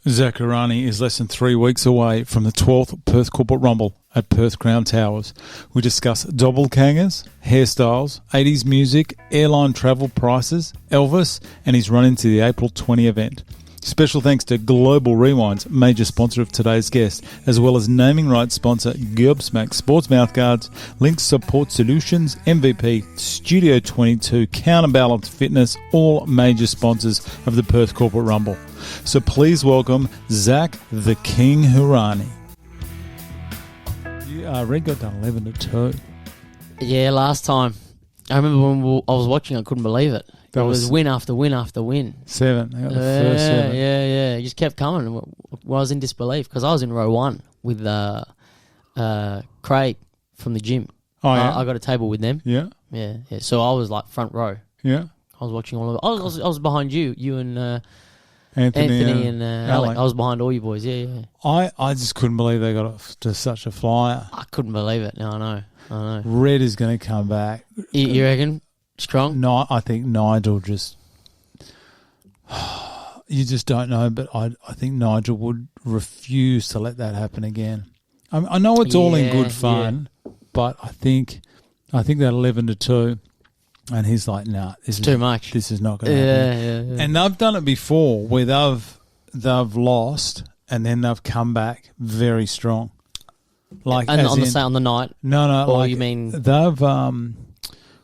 Zak Hourani is less than 3 weeks away from the 12th Perth Corporate Rumble at Perth Crown Towers. We discuss doppelgängers, hairstyles, 80s music, airline travel prices, Elvis, and his run into the April 20 event. Special thanks to Global Rewind's major sponsor of today's guest, as well as naming rights sponsor Gobsmack Sports Mouthguards, Link Support Solutions, MVP, Studio 22, Counterbalance Fitness, all major sponsors of the Perth Corporate Rumble. So please welcome Zak the King Hourani. Red got done 11-2. Yeah, last time. I remember when I was watching, I couldn't believe it. It was win after win after win. 7. They got the first 7. Yeah. It just kept coming. Well, I was in disbelief because I was in row 1 with Craig from the gym. Oh, yeah? I got a table with them. Yeah. So I was like front row. Yeah. I was watching all of it. I was behind you and Anthony and Alec. I was behind all you boys. Yeah. I just couldn't believe they got to such a flyer. I couldn't believe it. No, I know. Red is going to come back. You reckon? Strong? No, I think Nigel just... You just don't know, but I think Nigel would refuse to let that happen again. I know it's all in good fun, but I think that 11-2, and he's like, nah, it's too much. This is not going to happen. Yeah. And they've done it before where they've lost and then they've come back very strong. Like and on the night? No. Or like you mean they've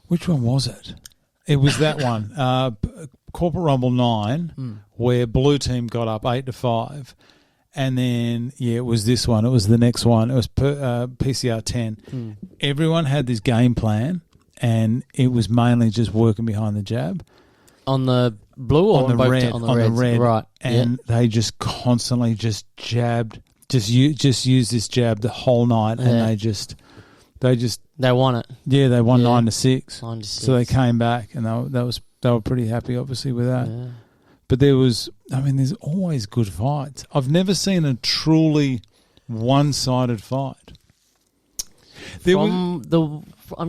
which one was it? It was that one. Corporate Rumble 9, where Blue Team got up 8-5. And then, it was this one. It was the next one. It was PCR 10. Everyone had this game plan, and it was mainly just working behind the jab. On the blue or on the red? On the red. Right. And they just constantly just jabbed, just used this jab the whole night, and they won it. Yeah, they won 9-6. 9-6. So they came back, and they were pretty happy, obviously, with that. Yeah. But there's always good fights. I've never seen a truly one-sided fight. I'm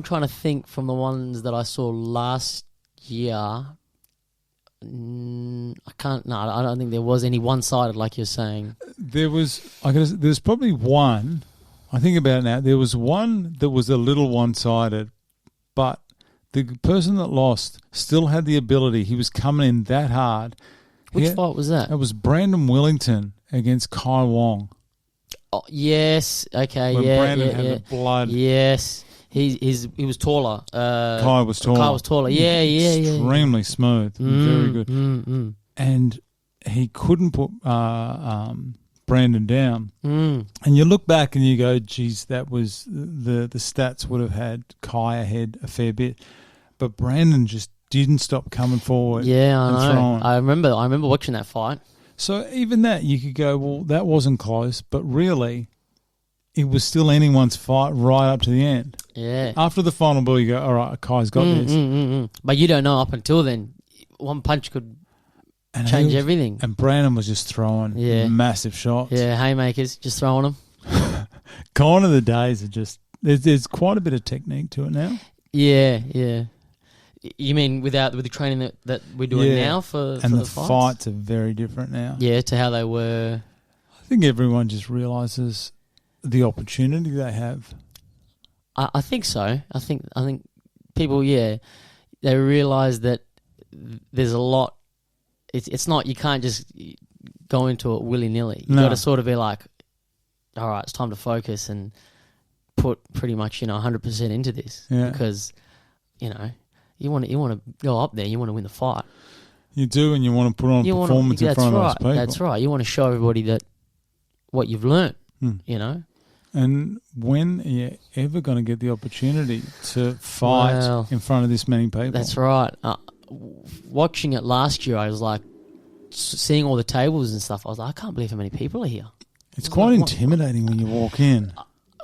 trying to think from the ones that I saw last year. I don't think there was any one-sided like you're saying. There's probably one. I think about it now. There was one that was a little one-sided, but the person that lost still had the ability. He was coming in that hard. Which fight was that? It was Brandon Wellington against Kai Wong. Oh, yes. Okay. When Brandon had the blood. Yes. He was taller. Kai was taller. Yeah. Extremely smooth. Very good. And he couldn't put Brandon down. And you look back and you go, geez, that was the stats would have had Kai ahead a fair bit. But Brandon just didn't stop coming forward. Yeah, I know. Throwing. I remember watching that fight. So even that, you could go, well, that wasn't close, but really, it was still anyone's fight right up to the end. Yeah. After the final bell, you go, all right, Kai's got this. But you don't know up until then. One punch could change everything. And Brandon was just throwing massive shots. Yeah, haymakers, just throwing them. Gone are the days of just, there's quite a bit of technique to it now. Yeah. You mean with the training that we're doing now for the fights are very different now. Yeah, to how they were. I think everyone just realises the opportunity they have. I think so. I think people, they realise that there's a lot. It's not, you can't just go into it willy-nilly. You've got to sort of be like, all right, it's time to focus and put pretty much 100% into this because you want to go up there, you want to win the fight. You do, and you want to put on a performance in front of those people. That's right. You want to show everybody that what you've learnt, And when are you ever going to get the opportunity to fight in front of this many people? That's right. Watching it last year, I was like, seeing all the tables and stuff, I was like, I can't believe how many people are here. It's quite intimidating when you walk in.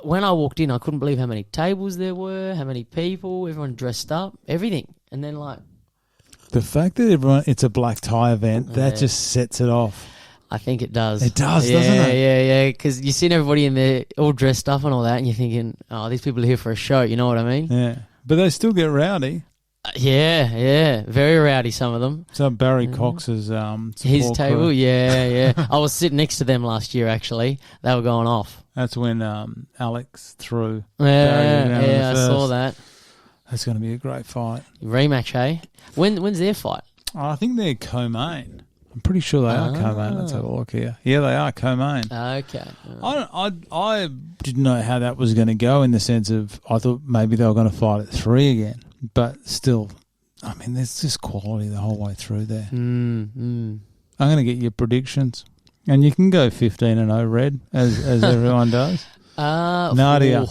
When I walked in, I couldn't believe how many tables there were, how many people, everyone dressed up, everything. And then the fact that it's a black tie event, that just sets it off. I think it does. It does, doesn't it? Yeah. Because you've seen everybody in there all dressed up and all that, and you're thinking, oh, these people are here for a show. You know what I mean? Yeah. But they still get rowdy. Yeah. Very rowdy, some of them. So Barry Cox's His support table, crew. yeah. I was sitting next to them last year, actually. They were going off. That's when Alex threw Barry down in the Yeah, I first. saw that. That's going to be a great fight. Rematch, hey? When's their fight? I think they're co-main. I'm pretty sure they are co-main. Let's have a look here. Yeah, they are co-main. Okay. I didn't know how that was going to go in the sense of I thought maybe they were going to fight at 3 again. But still, I mean, there's just quality the whole way through there. I'm going to get your predictions. And you can go 15-0 red, as everyone does. Nadia.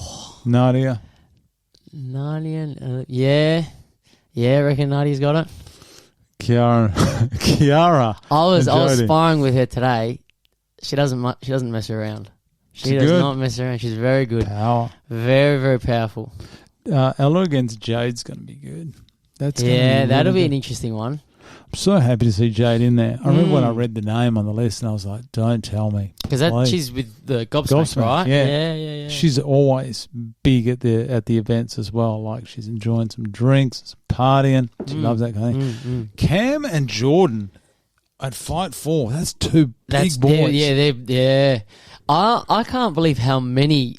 Yeah, I reckon Nadia's got it. Kiara. I was sparring with her today. She doesn't mess around. She does not mess around. She's very good. Power. Very, very powerful. Ella against Jade's going to be good. That'll be an interesting one. I'm so happy to see Jade in there. I remember when I read the name on the list and I was like, don't tell me. Because she's with the Gobsmack, right? Yeah. She's always big at the events as well. Like she's enjoying some drinks, some partying. She loves that kind of thing. Cam and Jordan at Fight 4. That's two big boys. I can't believe how many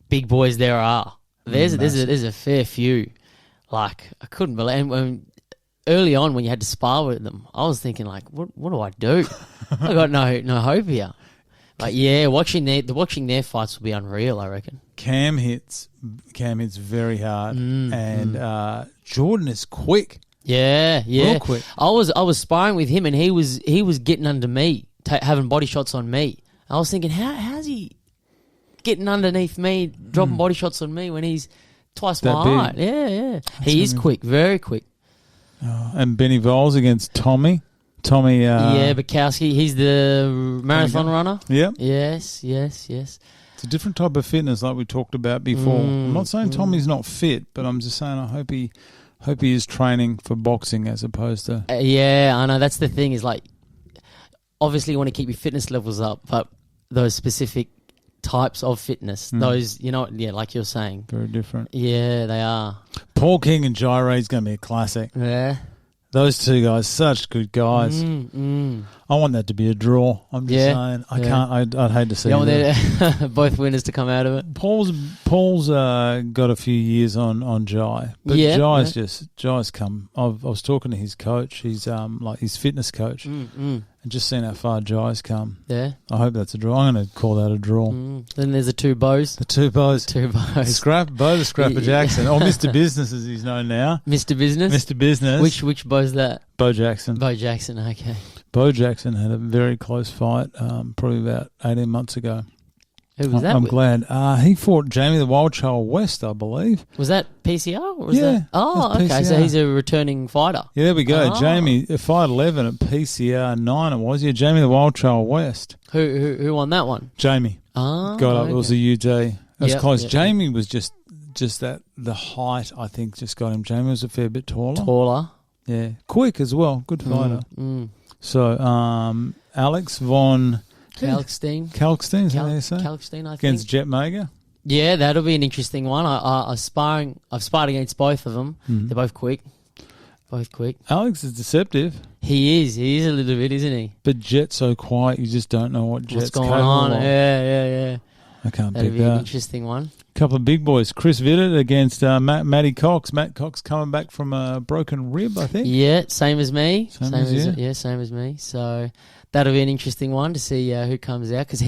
big boys there are. There's a fair few. Like, I couldn't believe. And early on, when you had to spar with them, I was thinking, like, what do I do? I got no hope here. But yeah, watching their fights will be unreal, I reckon. Cam hits very hard, and Jordan is quick. Yeah. Real quick. I was sparring with him, and he was getting under me, having body shots on me. I was thinking, how's he getting underneath me, dropping body shots on me when he's twice my height? Yeah. He is quick, very quick. And Benny Voles against Tommy. Bukowski. He's the marathon runner. Yeah. Yes. It's a different type of fitness like we talked about before. I'm not saying Tommy's not fit, but I'm just saying I hope he is training for boxing as opposed to... I know. That's the thing is like, obviously you want to keep your fitness levels up, but those specific types of fitness, those, like you're saying. Very different. Yeah, they are. Paul King and Jairé is going to be a classic. Yeah. Those two guys, such good guys. I want that to be a draw. I'm just saying. I'd hate to see that. Both winners to come out of it. Paul's got a few years on Jai. But Jai's come. I was talking to his coach. He's like his fitness coach. And just seeing how far Jai's come. Yeah. I hope that's a draw. I'm going to call that a draw. Then there's the two bows. The two bows. Bo the Scrapper Jackson. Or Mr. Business as he's known now. Mr. Business? Mr. Business. Which bow's that? Bo Jackson. Bo Jackson, okay. Bo Jackson had a very close fight probably about 18 months ago. Who was that? I'm glad. He fought Jamie the Wild Child West, I believe. Was that PCR? Or was that? Oh, okay. PCR. So he's a returning fighter. Yeah, there we go. Jamie, 5'11" at PCR 9 it was. Yeah, Jamie the Wild Child West. Who won that one? Jamie. Oh, got up. It was a UD. It was close. Yep. Jamie was just that the height, I think, just got him. Jamie was a fair bit taller. Yeah. Quick as well. Good fighter. So, Alex Von... Kalkstein, is that how you say? Kalkstein, I think. Against Jet Mager? Yeah, that'll be an interesting one. I've sparred against both of them. They're both quick. Alex is deceptive. He is a little bit, isn't he? But Jet's so quiet, you just don't know what's going on. Yeah. I can't That'll pick be that. an interesting one. Couple of big boys. Chris Vittert against Matty Cox. Matt Cox coming back from a broken rib, I think. Yeah, same as me. Same as you. Yeah, same as me. So that'll be an interesting one to see who comes out. Because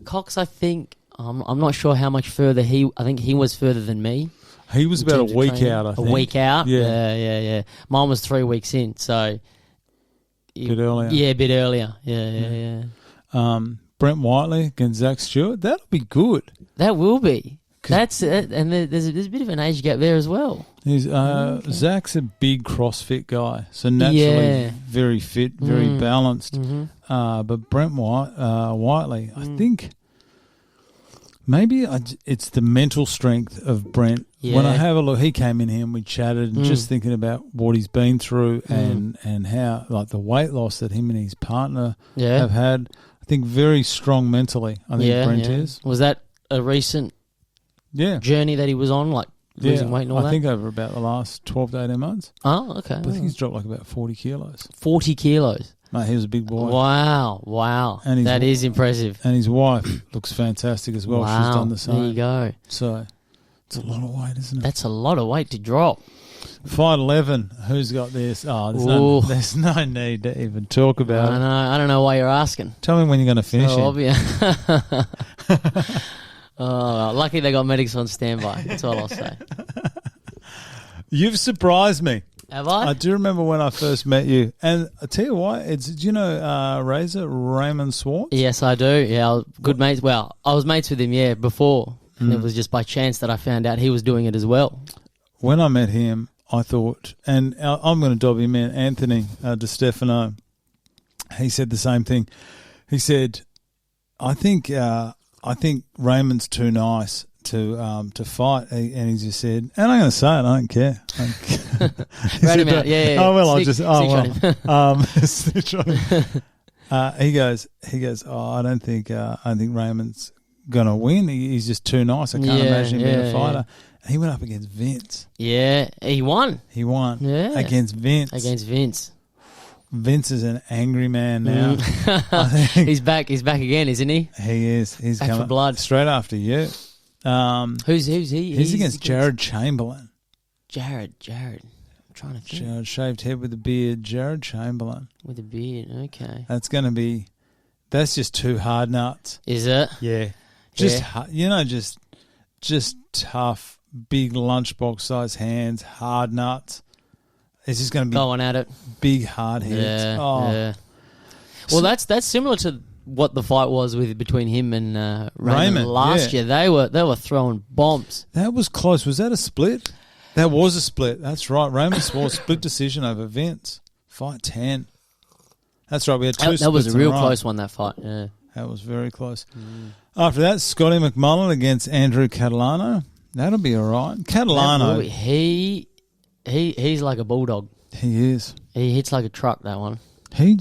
Cox, I think, I'm not sure how much further I think he was further than me. He was about a week out, I think. A week out? Yeah. Mine was 3 weeks in, so... A bit earlier. Yeah, a bit earlier. Yeah. Brent Whiteley against Zach Stewart. That'll be good. That will be. That's it. And there's a bit of an age gap there as well. Zach's a big CrossFit guy, so naturally very fit, very balanced. But Brent Whiteley, I think maybe it's the mental strength of Brent. Yeah. When I have a look, he came in here and we chatted and just thinking about what he's been through and how, like, the weight loss that him and his partner have had. I think very strong mentally. I think Brent is. Was that a recent journey that he was on, like losing weight and all that? I think over about the last 12 to 18 months. Oh, okay. But I think he's dropped like about 40 kilos. 40 kilos. Mate, he was a big boy. Wow. And that is impressive. And his wife looks fantastic as well. Wow. She's done the same. There you go. So it's a lot of weight, isn't it? That's a lot of weight to drop. Fight 11. Who's got this? Oh, there's no need to even talk about it. I don't know why you're asking. Tell me when you're going to finish So it. obvious. Lucky they got medics on standby. That's all I'll say. You've surprised me. Have I? I do remember when I first met you. And I tell you what, do you know Raymond Swartz? Yes, I do. Yeah, I was good mates. Well, I was mates with him, before. And it was just by chance that I found out he was doing it as well. When I met him, I thought, and I'm going to dob him in, Anthony DiStefano, he said the same thing. He said, I think Raymond's too nice to fight, and he just said, and I'm going to say it, I don't care. Rat him out, yeah. Oh well, Snitch on him. He goes. I don't think Raymond's going to win. He's just too nice. I can't imagine him being a fighter. And he went up against Vince. Yeah, he won. Yeah, against Vince. Vince is an angry man now. He's back again, isn't he? He is. He's back coming for blood straight after you. Who's he? He's against Jared Chamberlain. Jared. I'm trying to think. Jared, shaved head with a beard. Jared Chamberlain with a beard. Okay. That's just two hard nuts. Is it? Yeah. Just tough, big lunchbox size hands, hard nuts. It's just going to be going at it. Big hard heads. Yeah. Well, that's similar to what the fight was between him and Raymond last year. They were throwing bombs. That was close. Was that a split? That was a split. That's right. Raymond Swartz split decision over Vince. Fight 10. That's right. We had two. That was a real close one. That fight. Yeah. That was very close. After that, Scotty McMullen against Andrew Catalano. That'll be all right. Catalano. He's like a bulldog. He is. He hits like a truck, that one. He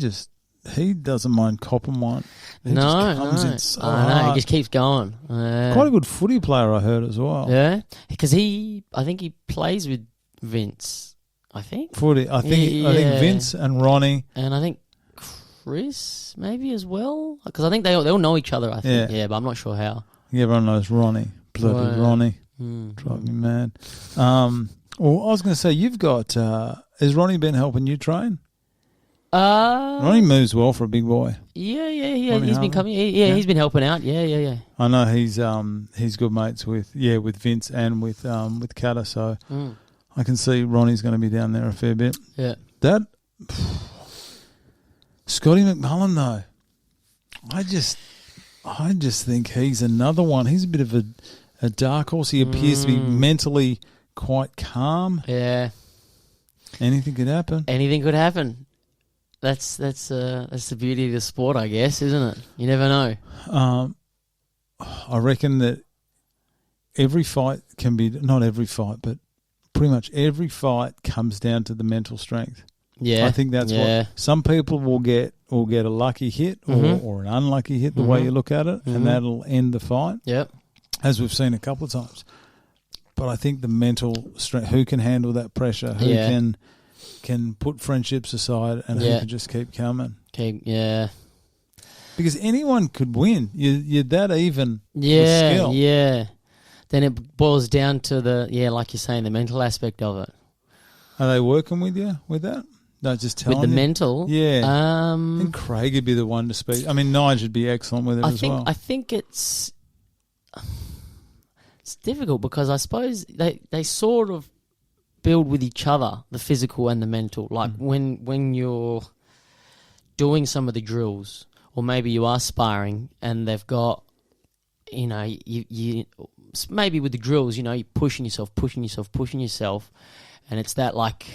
doesn't mind copping one. He no. He just keeps going. Quite a good footy player, I heard as well. Yeah, because I think he plays with Vince. I think footy. I think Vince and Ronnie, and I think Chris maybe as well. Because I think they all know each other. I think. Yeah, but I'm not sure how. Yeah, everyone knows Ronnie. Bloody Ronnie. Drive me mad. Well, I was going to say, you've got... has Ronnie been helping you train? Ronnie moves well for a big boy. Yeah. He's been coming. He's been helping out. Yeah. I know he's good mates with Vince and with Kata, so I can see Ronnie's going to be down there a fair bit. Yeah. That... Scotty McMullen, though. I just think he's another one. He's a bit of a dark horse. He appears to be mentally... quite calm. Yeah. Anything could happen. That's the beauty of the sport, I guess, isn't it? You never know. I reckon that every fight can be, not every fight, but pretty much every fight comes down to the mental strength. Yeah. I think that's what some people will get a lucky hit or an unlucky hit, the way you look at it, and that'll end the fight. Yep. As we've seen a couple of times. But I think the mental strength, who can handle that pressure, who can put friendships aside, and who can just keep coming. Because anyone could win. You're that even with skill. Yeah. Then it boils down to like you're saying, the mental aspect of it. Are they working with you with that? No, just telling you. With the mental? Yeah. I think Craig would be the one to speak. I mean, Nige would be excellent with it as well. I think it's difficult because I suppose they sort of build with each other, the physical and the mental. Like when you're doing some of the drills, or maybe you are sparring and they've got, you maybe with the drills, you're pushing yourself, and it's that like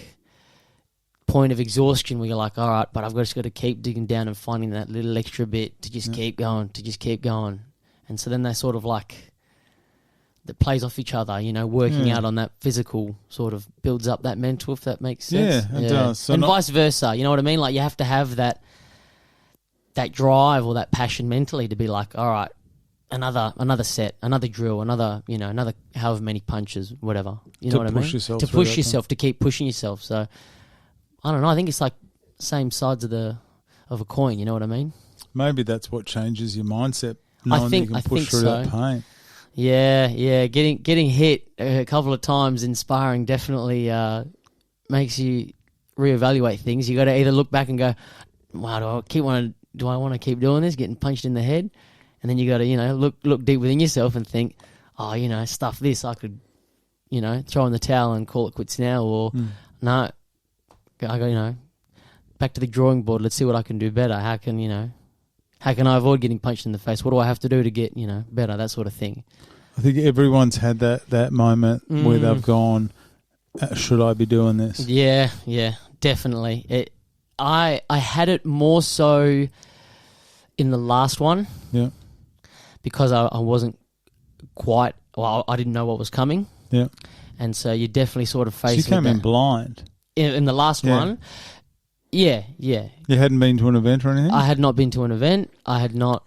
point of exhaustion where you're like, all right, but I've just got to keep digging down and finding that little extra bit to just keep going, and so then they sort of like that plays off each other, working out on that physical sort of builds up that mental, if that makes sense. Yeah, it does. So and vice versa, you know what I mean? Like you have to have that drive or that passion mentally to be like, all right, another set, another drill, another however many punches, whatever. You know what I mean? To push yourself, to keep pushing yourself. So I don't know. I think it's like same sides of a coin. You know what I mean? Maybe that's what changes your mindset. Knowing that you can push through that pain. Yeah. Getting hit a couple of times in sparring definitely makes you reevaluate things. You got to either look back and go, "Wow, do I want to keep doing this? Getting punched in the head?" And then you got to look deep within yourself and think, "Oh, stuff this. I could, throw in the towel and call it quits now." Or no, I go, back to the drawing board. Let's see what I can do better. How can I avoid getting punched in the face? What do I have to do to get better? That sort of thing. I think everyone's had that moment where they've gone, should I be doing this? Yeah, definitely. I had it more so in the last one. Yeah. Because I wasn't quite, I didn't know what was coming. Yeah. And so you definitely sort of faced So you came in blind. In the last one. Yeah. You hadn't been to an event or anything? I had not been to an event. I had not,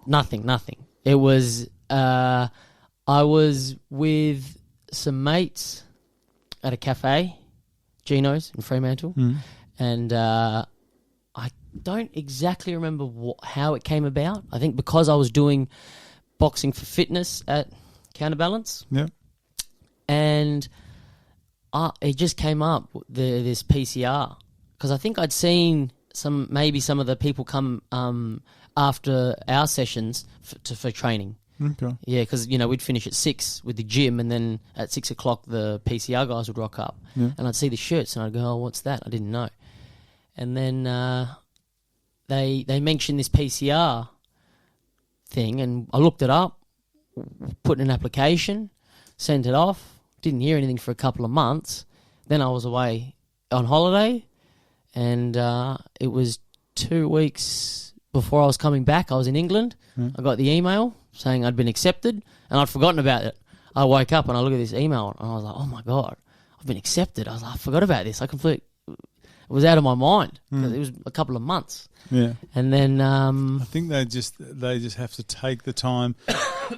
nothing. It was, I was with some mates at a cafe, Gino's in Fremantle, and I don't exactly remember how it came about. I think because I was doing boxing for fitness at Counterbalance. Yeah. And it just came up, this PCR. Because I think I'd seen some of the people come after our sessions for training. Okay. Yeah, because, we'd finish at 6 with the gym, and then at 6 o'clock the PCR guys would rock up. Yeah. And I'd see the shirts and I'd go, "Oh, what's that?" I didn't know. And then they mentioned this PCR thing, and I looked it up, put in an application, sent it off, didn't hear anything for a couple of months. Then I was away on holiday, and it was 2 weeks before I was coming back. I was in England. I got the email saying I'd been accepted, and I'd forgotten about it. I woke up and I looked at this email, and I was like, "Oh my God, I've been accepted." I was like, "I forgot about this. It was out of my mind because it was a couple of months." Yeah. And then I think they just have to take the time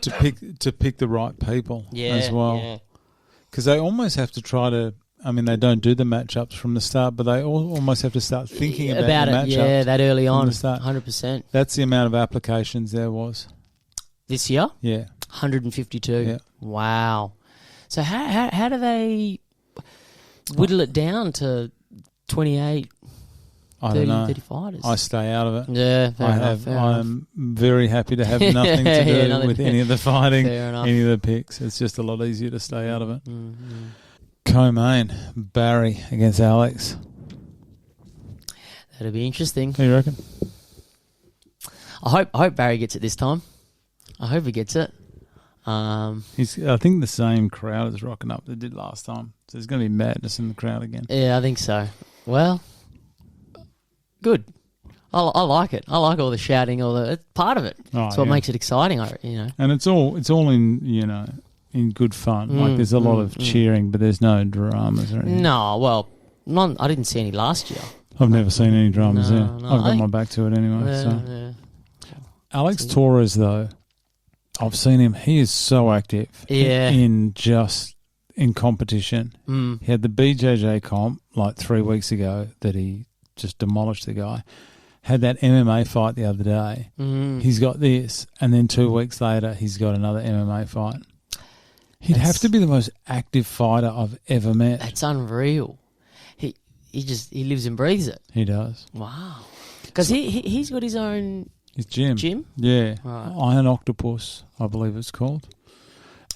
to pick the right people as well. Yeah. Because they almost have to try to. I mean, they don't do the matchups from the start, but they almost have to start thinking about the matchups. Yeah, that early on, 100%. That's the amount of applications there was this year. Yeah, 152. Yeah. Wow. So how do they whittle it down to 28? I don't know. 30 fighters. I stay out of it. Yeah, fair enough. I'm very happy to have nothing to do with any of the fighting, any of the picks. It's just a lot easier to stay out of it. Mm-hmm. Co-main, Barry against Alex. That'll be interesting. What do you reckon? I hope Barry gets it this time. I hope he gets it. I think the same crowd is rocking up that did last time. So there's going to be madness in the crowd again. Yeah, I think so. Well, good. I like it. I like all the shouting. It's part of it. That's what makes it exciting. And it's all in in good fun. Like there's a lot of cheering, but there's no dramas or anything. No, well, I didn't see any last year. I've never seen any dramas there. No, I've got my back to it anyway. Alex Torres, though, I've seen him. He is so active in competition. He had the BJJ comp like 3 weeks ago that he just demolished the guy. Had that MMA fight the other day. He's got this, and then 2 weeks later he's got another MMA fight. He'd have to be the most active fighter I've ever met. That's unreal. He lives and breathes it. He does. Wow. Because he's got his own... His gym. Gym? Yeah. Right. Iron Octopus, I believe it's called.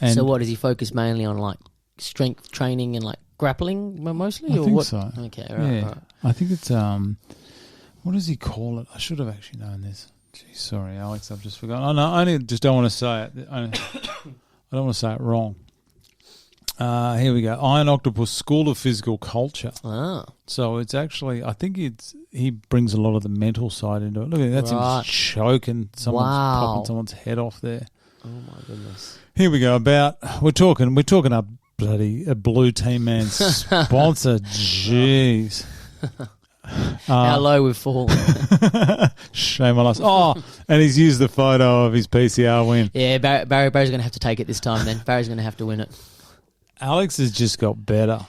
And so what, does he focus mainly on like strength training and like grappling mostly? I think so. Okay, right. I think it's... what does he call it? I should have actually known this. Gee, sorry, Alex, I've just forgotten. Oh, no, I just don't want to say it. I don't want to say it wrong. Here we go. Iron Octopus School of Physical Culture. Ah. So it's actually, I think he brings a lot of the mental side into it. Look at that. That's him choking. Popping someone's head off there. Oh, my goodness. Here we go. We're talking a bloody Blue Team Man sponsor. Jeez. How low we've fallen. Shame on us. Oh, and he's used the photo of his PCR win. Yeah, Barry's going to have to take it this time then. Barry's going to have to win it. Alex has just got better.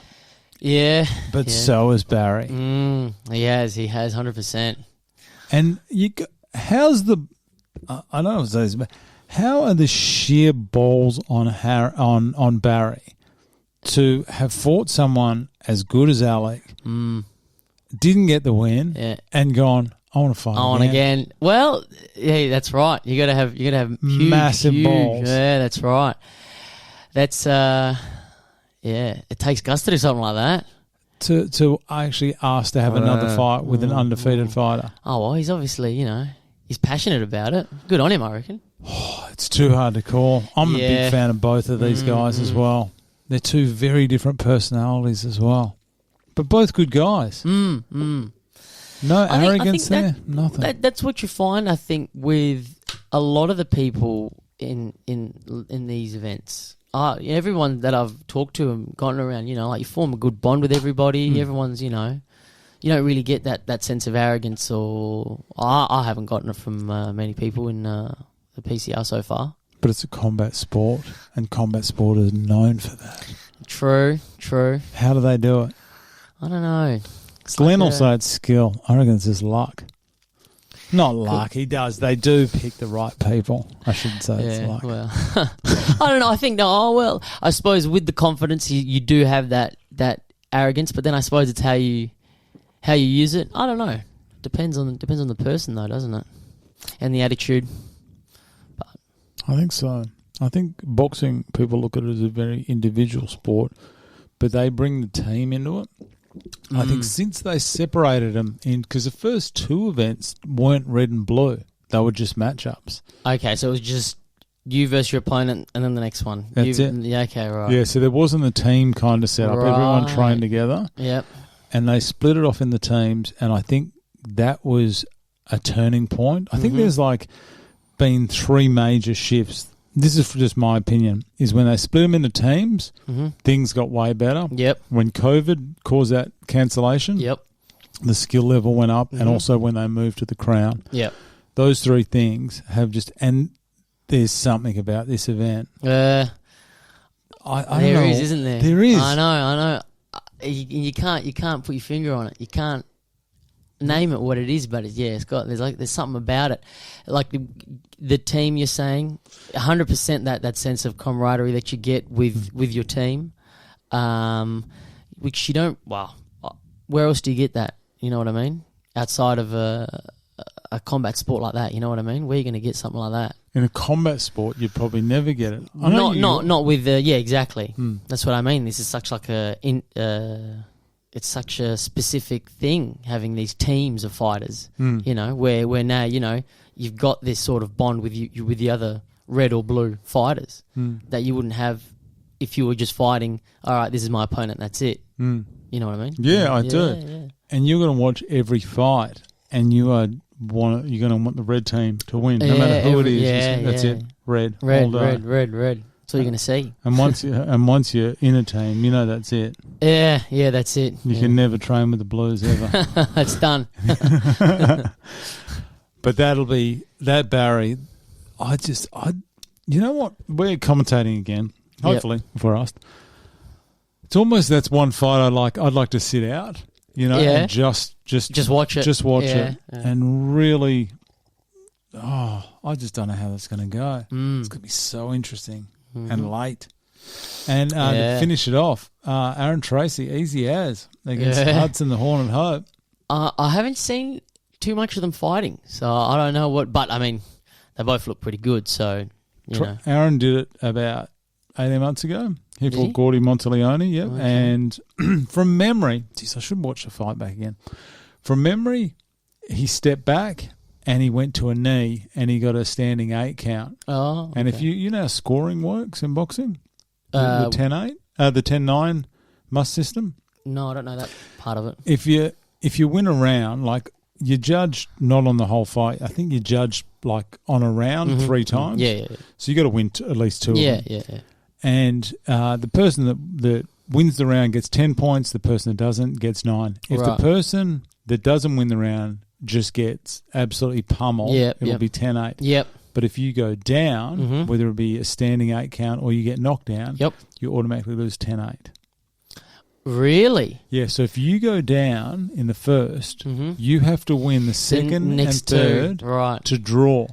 Yeah. But so has Barry. He has 100%. And how's the... I don't know if it's... How are the sheer balls on Barry to have fought someone as good as Alec, didn't get the win, and gone, I want to fight again. Well, yeah, that's right. You got to have huge, massive balls. Yeah, that's right. That's it takes guts to do something like that. To actually ask to have another fight with an undefeated fighter. Oh well, he's obviously he's passionate about it. Good on him, I reckon. Oh, it's too hard to call. I'm a big fan of both of these guys as well. They're two very different personalities as well, but both good guys. No arrogance there. Nothing. That's what you find, I think, with a lot of the people in these events. Everyone that I've talked to and gotten around, like you form a good bond with everybody. Everyone's, you don't really get that sense of arrogance, or I haven't gotten it from many people in the PCR so far. But it's a combat sport, and combat sport is known for that. True. How do they do it? I don't know. Glenn will say it's skill. I reckon it's just luck. Not luck. He does. They do pick the right people. I shouldn't say it's luck. Well, I don't know. I think I suppose with the confidence you do have that arrogance, but then I suppose it's how you use it. I don't know. Depends on the person though, doesn't it? And the attitude. I think so. I think boxing, people look at it as a very individual sport, but they bring the team into it. I think since they separated them because the first two events weren't red and blue. They were just matchups. Okay, so it was just you versus your opponent and then the next one. That's it. Yeah, okay, right. Yeah, so there wasn't a team kind of set up. Right. Everyone trained together. Yep. And they split it off in the teams, and I think that was a turning point. I think there's been three major shifts. This is just my opinion, is when they split them into teams, things got way better. Yep. When COVID caused that cancellation, the skill level went up, and also when they moved to the Crown. Yep. Those three things have just, and there's something about this event. I don't know. There is, isn't there? There is. I know. You can't put your finger on it. You can't name it what it is, but there's something about it, like the team you're saying, 100% that sense of camaraderie that you get with your team, which you don't. Well, where else do you get that? You know what I mean? Outside of a combat sport like that, you know what I mean? Where are you going to get something like that? In a combat sport, you'd probably never get it. Not with exactly. That's what I mean. This is such it's such a specific thing, having these teams of fighters, where now, you've got this sort of bond with you with the other red or blue fighters that you wouldn't have if you were just fighting, all right, this is my opponent, that's it. You know what I mean? Yeah, I do. Yeah. And you're going to watch every fight, and you're going to want the red team to win, no matter who it is. That's it. Red. That's all you're going to see. And once you're in a team, that's it. Yeah, that's it. You can never train with the Blues ever. It's done. But that Barry. You know what? We're commentating again. Hopefully, if we're asked. It's almost that's one fight I'd like to sit out. And just watch it. Just watch it, and really. Oh, I just don't know how that's going to go. It's going to be so interesting. And late. And to finish it off, Aaron Tracy, easy as, against Hudson the Hornet Hope. I haven't seen too much of them fighting, so I don't know what, but I mean, they both look pretty good, so, Aaron did it about 18 months ago. He fought Gordy Monteleone, okay. And from memory, I should watch the fight back again. From memory, he stepped back, and he went to a knee, and he got a standing 8 count. Oh, okay. And if you know how scoring works in boxing, the 10-8, the 10-9 must system. No, I don't know that part of it. If you win a round, you judge not on the whole fight. I think you judge on a round 3 times. Yeah. So you got to win at least 2 of them. Yeah. And the person that wins the round gets 10 points. The person that doesn't gets 9. If the person that doesn't win the round just gets absolutely pummeled, it'll be 10-8. Yep. But if you go down, whether it be a standing 8 count or you get knocked down, you automatically lose 10-8. Really? Yeah, so if you go down in the first, you have to win the second and third to draw.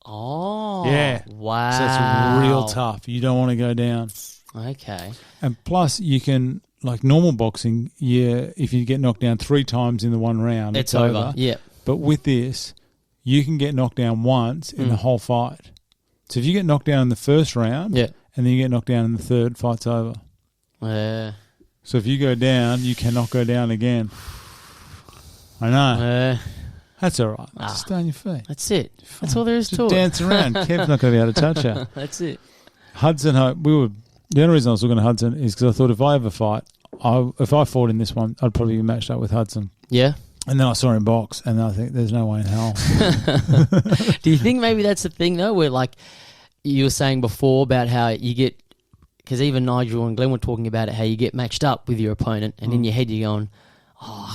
Oh. Yeah. Wow. So it's real tough. You don't want to go down. Okay. And plus you can, like normal boxing, if you get knocked down 3 times in the one round, it's over. Yeah. But with this, you can get knocked down once in the whole fight. So if you get knocked down in the first round and then you get knocked down in the third, fight's over. Yeah. So if you go down, you cannot go down again. I know. That's all right. Just stay on your feet. That's it. That's all there is to it. Dance around. Kev's not going to be able to touch you. That's it. Hudson, the only reason I was looking at Hudson is because I thought if I ever fight, if I fought in this one, I'd probably be matched up with Hudson. Yeah. And then I saw him box, and I think there's no way in hell. Do you think maybe that's the thing, though, where like you were saying before about how you get, because even Nigel and Glenn were talking about it, how you get matched up with your opponent, and in your head you're going, I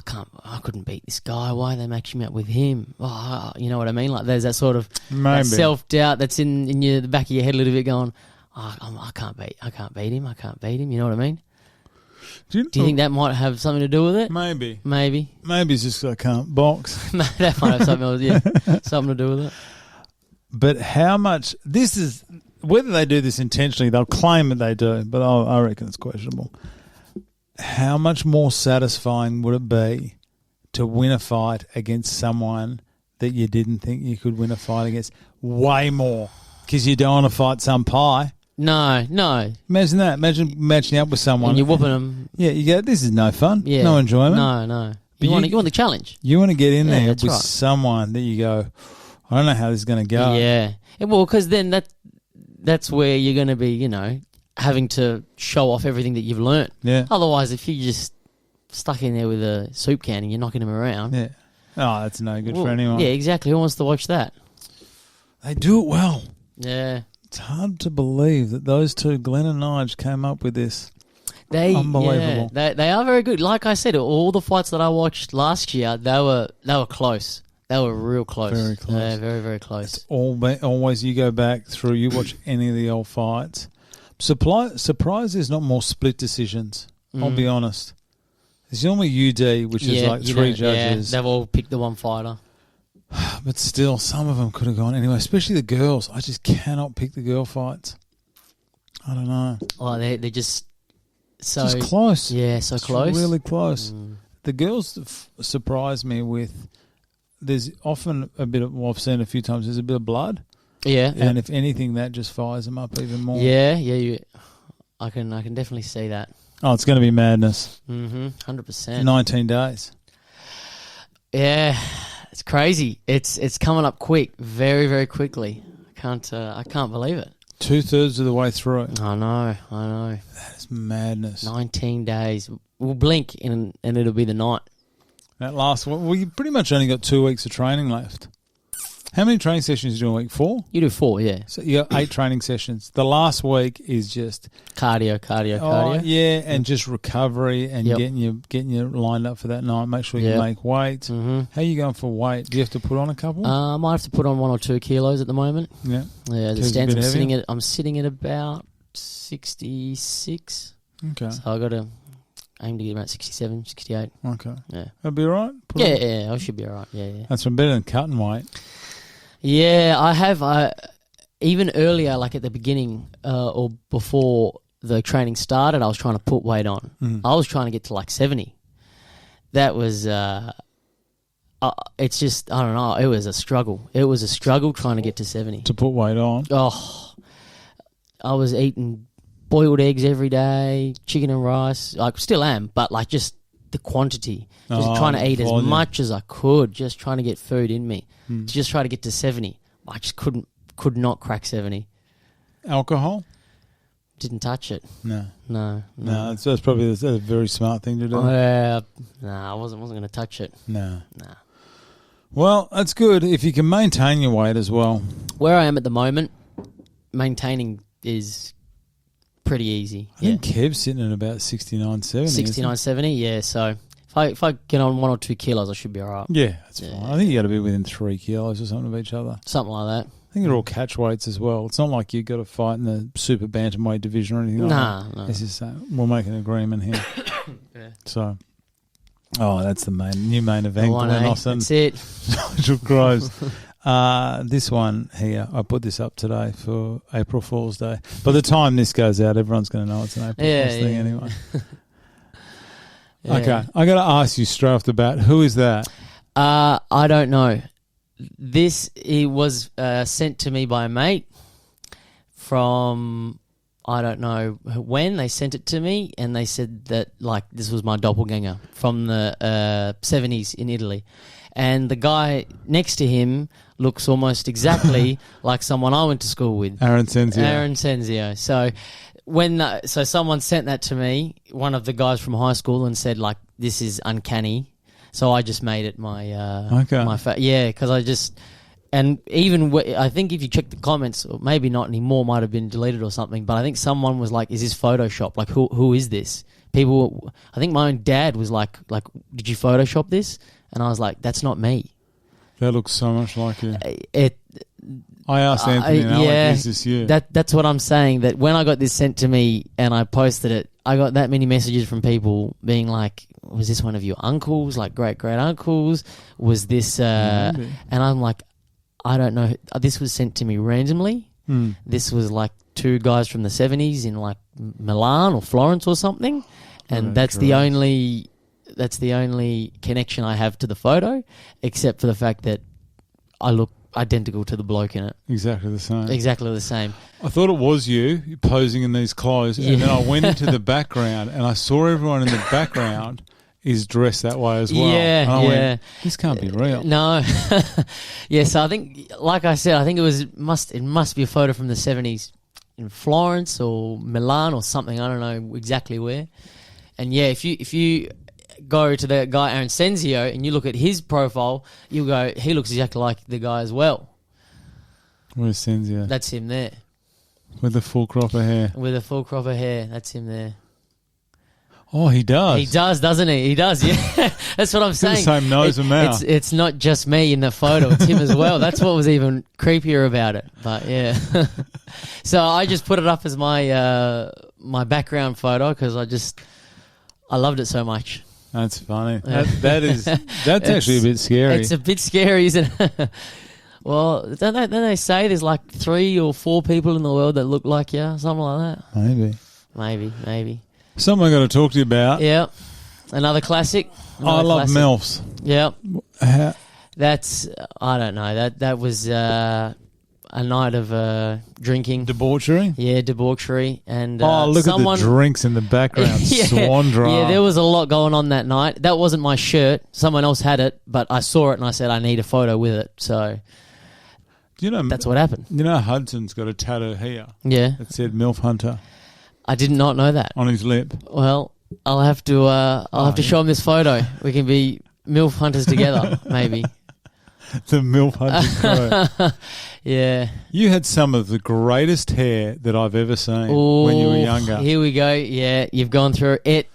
couldn't beat this guy. Why are they matching me up with him? Oh, you know what I mean? Like there's that sort of that self-doubt that's in the back of your head a little bit going, I can't beat him. You know what I mean? Do you think that might have something to do with it? Maybe. Maybe it's just I can't box. That might have something to do with it. But how much, this is, whether they do this intentionally, they'll claim that they do, but I reckon it's questionable. How much more satisfying would it be to win a fight against someone that you didn't think you could win a fight against? Way more. Because you don't want to fight some pie. No. Imagine that. Imagine matching up with someone. And you're whooping them. Yeah, you go, this is no fun. Yeah. No enjoyment. No. You want the challenge. You want to get in there with someone that you go, I don't know how this is going to go. Yeah. Well, because then that's where you're going to be, having to show off everything that you've learnt. Yeah. Otherwise, if you're just stuck in there with a soup can and you're knocking them around. Yeah. Oh, that's no good for anyone. Yeah, exactly. Who wants to watch that? They do it well. Yeah. It's hard to believe that those two, Glenn and Nige, came up with this. Unbelievable. Yeah, they are very good. Like I said, all the fights that I watched last year, they were close. They were real close. Very close. Yeah, very, very close. It's always you go back through, you watch any of the old fights. Surprise there's not more split decisions. I'll be honest. It's normally UD, which is like 3 judges. Yeah, they've all picked the one fighter. But still, some of them could have gone anyway, especially the girls. I just cannot pick the girl fights. I don't know. Oh, they're just so... Just close. Yeah, so close. Really close. The girls surprise me with... There's often a bit of... Well, I've seen a few times, there's a bit of blood. Yeah. And if anything, that just fires them up even more. Yeah. I can definitely see that. Oh, it's going to be madness. 100%. 19 days. Yeah, it's crazy. It's coming up quick, very, very quickly. I can't believe it. 2/3 of the way through. I know. That is madness. 19 days. We'll blink and it'll be the night. That last one, well, you pretty much only got 2 weeks of training left. How many training sessions do you do a week? 4? You do 4, yeah. So you got 8 training sessions. The last week is just cardio. Yeah, and just recovery and getting you lined up for that night. Make sure you make weight. How are you going for weight? Do you have to put on a couple? I might have to put on 1 or 2 kilos at the moment. Yeah. As it stands, I'm sitting at about 66. Okay. So I got to aim to get about 67, 68. Okay. Yeah. That'll be all right? Yeah, I should be all right. Yeah. That's better than cutting weight. Yeah, I have. Even earlier, like at the beginning or before the training started, I was trying to put weight on. I was trying to get to like 70. That was, it's just, I don't know, it was a struggle. It was a struggle trying to get to 70. To put weight on? Oh, I was eating boiled eggs every day, chicken and rice. I still am, but like just the quantity. Just trying to eat as much as I could, just trying to get food in me. To just try to get to 70. I just could not crack 70. Alcohol? Didn't touch it. No. That's probably a very smart thing to do. I wasn't going to touch it. No. Well, that's good if you can maintain your weight as well. Where I am at the moment, maintaining is pretty easy. I think Kev's sitting at about 69, 70. 69, 70, yeah. So If I get on 1 or 2 kilos, I should be all right. Yeah, that's fine. I think you got to be within 3 kilos or something of each other. Something like that. I think they're all catch weights as well. It's not like you got to fight in the super bantamweight division or anything like that. No. It's just we'll make an agreement here. Yeah. So, that's the new main event. Glenn Austin. That's it. Nigel Groves. This one here, I put this up today for April Fool's Day. By the time this goes out, everyone's going to know it's an April Fool's thing anyway. Yeah. Okay, I got to ask you straight off the bat, who is that? I don't know. It was sent to me by a mate from, I don't know when they sent it to me, and they said that like this was my doppelganger from the 70s in Italy. And the guy next to him looks almost exactly like someone I went to school with. Aaron Senzio. So so someone sent that to me, one of the guys from high school, and said like, this is uncanny. So I just made it my because I just, and even I think if you check the comments, or maybe not anymore, might have been deleted or something, but I think someone was like, is this Photoshop? Like who is this? People, I think my own dad was like, did you Photoshop this? And I was like, that's not me. That looks so much like you. I asked Anthony and Alec, is this you? That's what I'm saying, that when I got this sent to me and I posted it, I got that many messages from people being like, was this one of your uncles, like great-great-uncles? Was this... and I'm like, I don't know. This was sent to me randomly. This was like 2 guys from the 70s in like Milan or Florence or something. And that's the only connection I have to the photo, except for the fact that I look identical to the bloke in it. Exactly the same. I thought it was you posing in these clothes, and then I went into the background and I saw everyone in the background is dressed that way as well. Yeah, and I went, this can't be real. No. Yeah, so I think, like I said, I think it must be a photo from the 70s in Florence or Milan or something. I don't know exactly where. And yeah, if you go to the guy Aaron Senzio and you look at his profile, you'll go, he looks exactly like the guy as well. Where's Senzio? That's him there. With the full crop of hair. That's him there. Oh, he does. He does, doesn't he? He does, yeah. That's what I'm saying. The same nose and mouth. It's not just me in the photo, it's him as well. That's what was even creepier about it. But yeah. So I just put it up as my my background photo because I loved it so much. That's funny. That's actually a bit scary. It's a bit scary, isn't it? Well, don't they say there's like 3 or 4 people in the world that look like you? Something like that. Maybe. Something I got to talk to you about. Yeah. Another classic. I love MILFs. Yeah. That's, I don't know. That was a night of drinking. Debauchery? Yeah, debauchery. And look at the drinks in the background. Yeah, Swan draft. Yeah, there was a lot going on that night. That wasn't my shirt. Someone else had it, but I saw it and I said, I need a photo with it. So that's what happened. You know Hudson's got a tattoo here. Yeah. That said MILF Hunter. I did not know that. On his lip. Well, I'll have to show him this photo. We can be MILF hunters together, maybe. The MILF hunter crew. Yeah. You had some of the greatest hair that I've ever seen when you were younger. Here we go. Yeah, you've gone through it.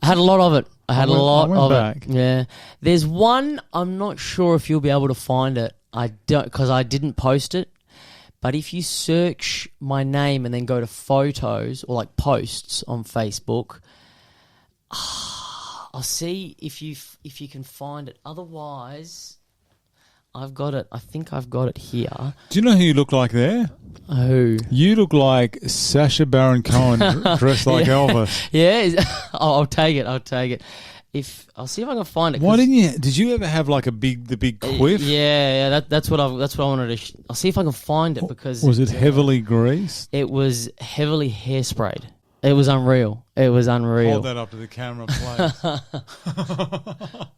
I had a lot of it. I went back. It. Yeah. There's one, I'm not sure if you'll be able to find it. I don't, because I didn't post it. But if you search my name and then go to photos or like posts on Facebook, I'll see if you can find it. Otherwise, I've got it. I think I've got it here. Do you know who you look like there? Who? You look like Sacha Baron Cohen dressed like Elvis. Yeah, I'll take it. I'll see if I can find it. Why didn't you? Did you ever have like the big quiff? Yeah. That's what I wanted to. I'll see if I can find it because was it heavily greased? It was heavily hairsprayed. It was unreal. Hold that up to the camera, please. I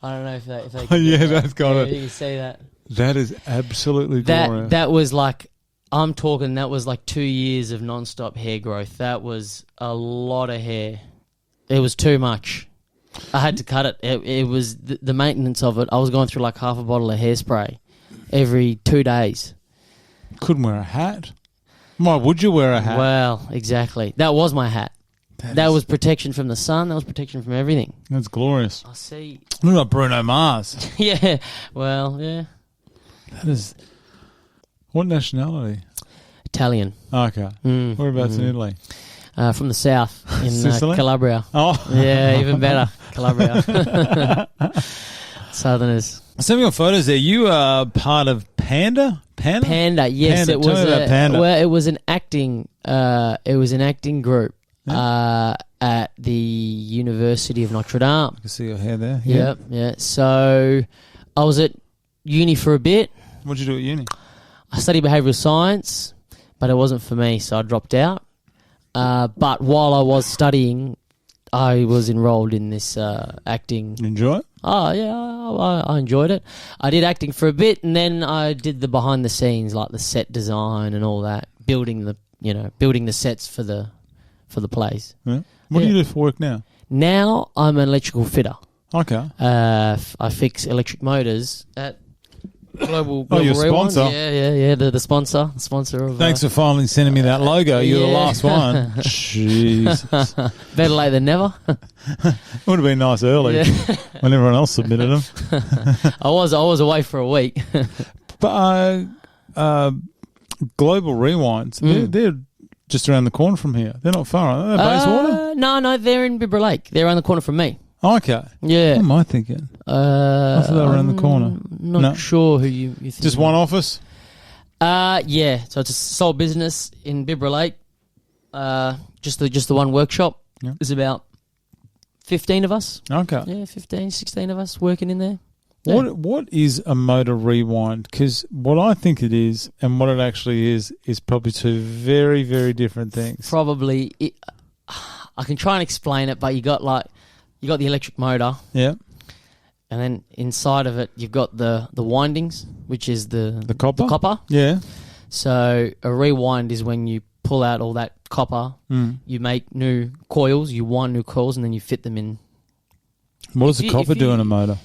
don't know if they yeah, that's got it. You can see that. That is absolutely glorious. That was like, I'm talking, that was like 2 years of non-stop hair growth. That was a lot of hair. It was too much. I had to cut it. It was the maintenance of it. I was going through like half a bottle of hairspray every 2 days. Couldn't wear a hat. Why would you wear a hat? Well, exactly. That was my hat. That was protection from the sun. That was protection from everything. That's glorious. I see. Look like Bruno Mars. Yeah. Well, yeah. That is... What nationality? Italian. Okay. Whereabouts in Italy? From the south in Sicily? Calabria. Oh. Yeah, even better. Calabria. Southerners. Some of your photos there, you are part of Panda? Panda, yes. Panda. It Tell was me about Panda. Well, it was an acting group at the University of Notre Dame. I can see your hair there. Yeah. So I was at uni for a bit. What did you do at uni? I studied behavioural science, but it wasn't for me, so I dropped out. But while I was studying, I was enrolled in this acting. Enjoy it? Oh, yeah, I enjoyed it. I did acting for a bit, and then I did the behind the scenes, like the set design and all that, building the sets for the plays. Yeah. What do you do for work now? Now I'm an electrical fitter. Okay. I fix electric motors at Global your Rewind. sponsor. Yeah. The sponsor of. Thanks for finally sending me that logo. You're the last one. Jesus. Better late than never. Would have been nice early when everyone else submitted them. I was away for a week. But Global Rewinds, they're just around the corner from here. They're not far, are they? Bayswater? No, they're in Bibra Lake. They're around the corner from me. Okay. Yeah. What am I thinking? I thought they were around the corner. Not sure who you think. Just one office? Yeah. So it's a sole business in Bibra Lake. Just the one workshop. Yeah. There's about 15 of us. Okay. Yeah, 15, 16 of us working in there. Yeah. What is a motor rewind? Because what I think it is and what it actually is probably two very, very different things. Probably. I can try and explain it, but you got the electric motor. Yeah. And then inside of it, you've got the windings, which is the copper. The copper. Yeah. So a rewind is when you pull out all that copper, you make new coils, you wind new coils, and then you fit them in. What does the copper do in a motor?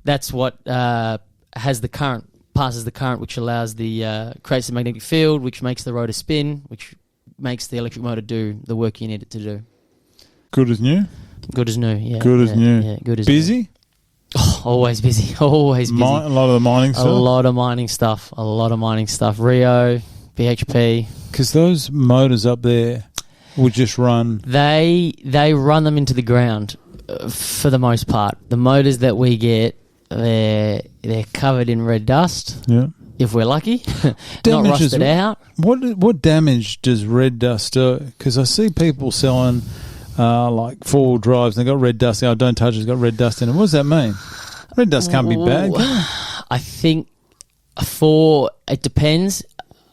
That's what passes the current, which allows creates the magnetic field, which makes the rotor spin, which makes the electric motor do the work you need it to do. Good as new? Good as new, yeah. Good as new. Yeah, good as busy? New. Oh, always busy. Always busy. A lot of the mining stuff? A lot of mining stuff. Rio, BHP. Because those motors up there would just run... They run them into the ground for the most part. The motors that we get, they're covered in red dust. Yeah. If we're lucky. Not rusted out. What damage does red dust do? Because I see people selling... like four-wheel drives, and they've got red dust. Oh, don't touch it, it's got red dust in it. What does that mean? Red dust can't be bad, can it? I think it depends.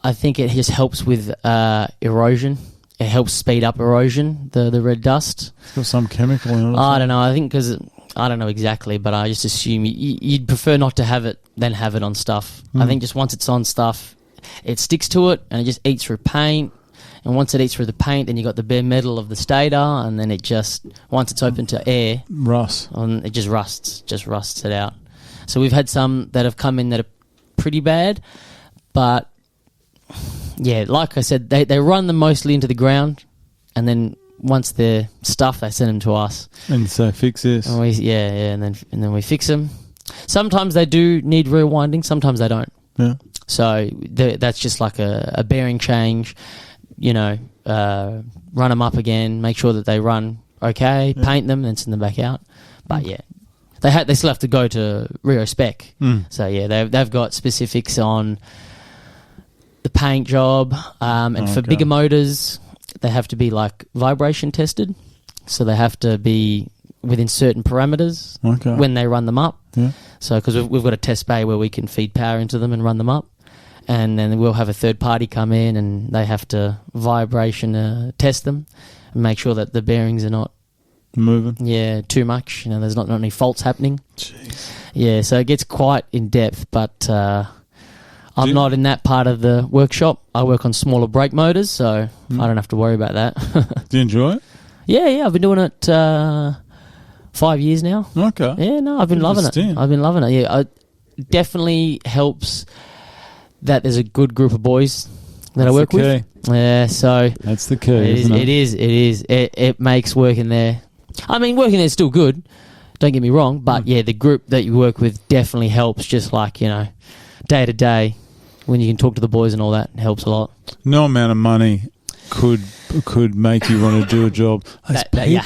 I think it just helps with erosion. It helps speed up erosion, the red dust. It's got some chemical in it. I don't know. I think because... I don't know exactly, but I just assume you'd prefer not to have it than have it on stuff. I think just once it's on stuff, it sticks to it, and it just eats through paint. And once it eats through the paint, then you got the bare metal of the stator, and then it just, once it's open to air, it just rusts it out. So we've had some that have come in that are pretty bad, but yeah, like I said, they run them mostly into the ground, and then once they're stuffed, they send them to us. And so fix this. And then we fix them. Sometimes they do need rewinding, sometimes they don't. Yeah. So that's just like a bearing change. Run them up again, make sure that they run okay, paint them, and send them back out. But yeah, they still have to go to Rio spec. So yeah, they've got specifics on the paint job, and for bigger motors, they have to be like vibration tested. So they have to be within certain parameters when they run them up. Yeah. So because we've got a test bay where we can feed power into them and run them up. And then we'll have a third party come in, and they have to vibration test them and make sure that the bearings are not moving. Yeah, too much. There's not any faults happening. Jeez. Yeah, so it gets quite in depth, but I'm not in that part of the workshop. I work on smaller brake motors, so I don't have to worry about that. Do you enjoy it? Yeah, I've been doing it 5 years now. Okay. Yeah, no, I've been loving it. Yeah, it definitely helps that there's a good group of boys that I work with. Yeah, so that's the key. It is. It makes working there. I mean, working there is still good. Don't get me wrong, but yeah, the group that you work with definitely helps. Just like day to day, when you can talk to the boys and all that, helps a lot. No amount of money could make you want to do a job that you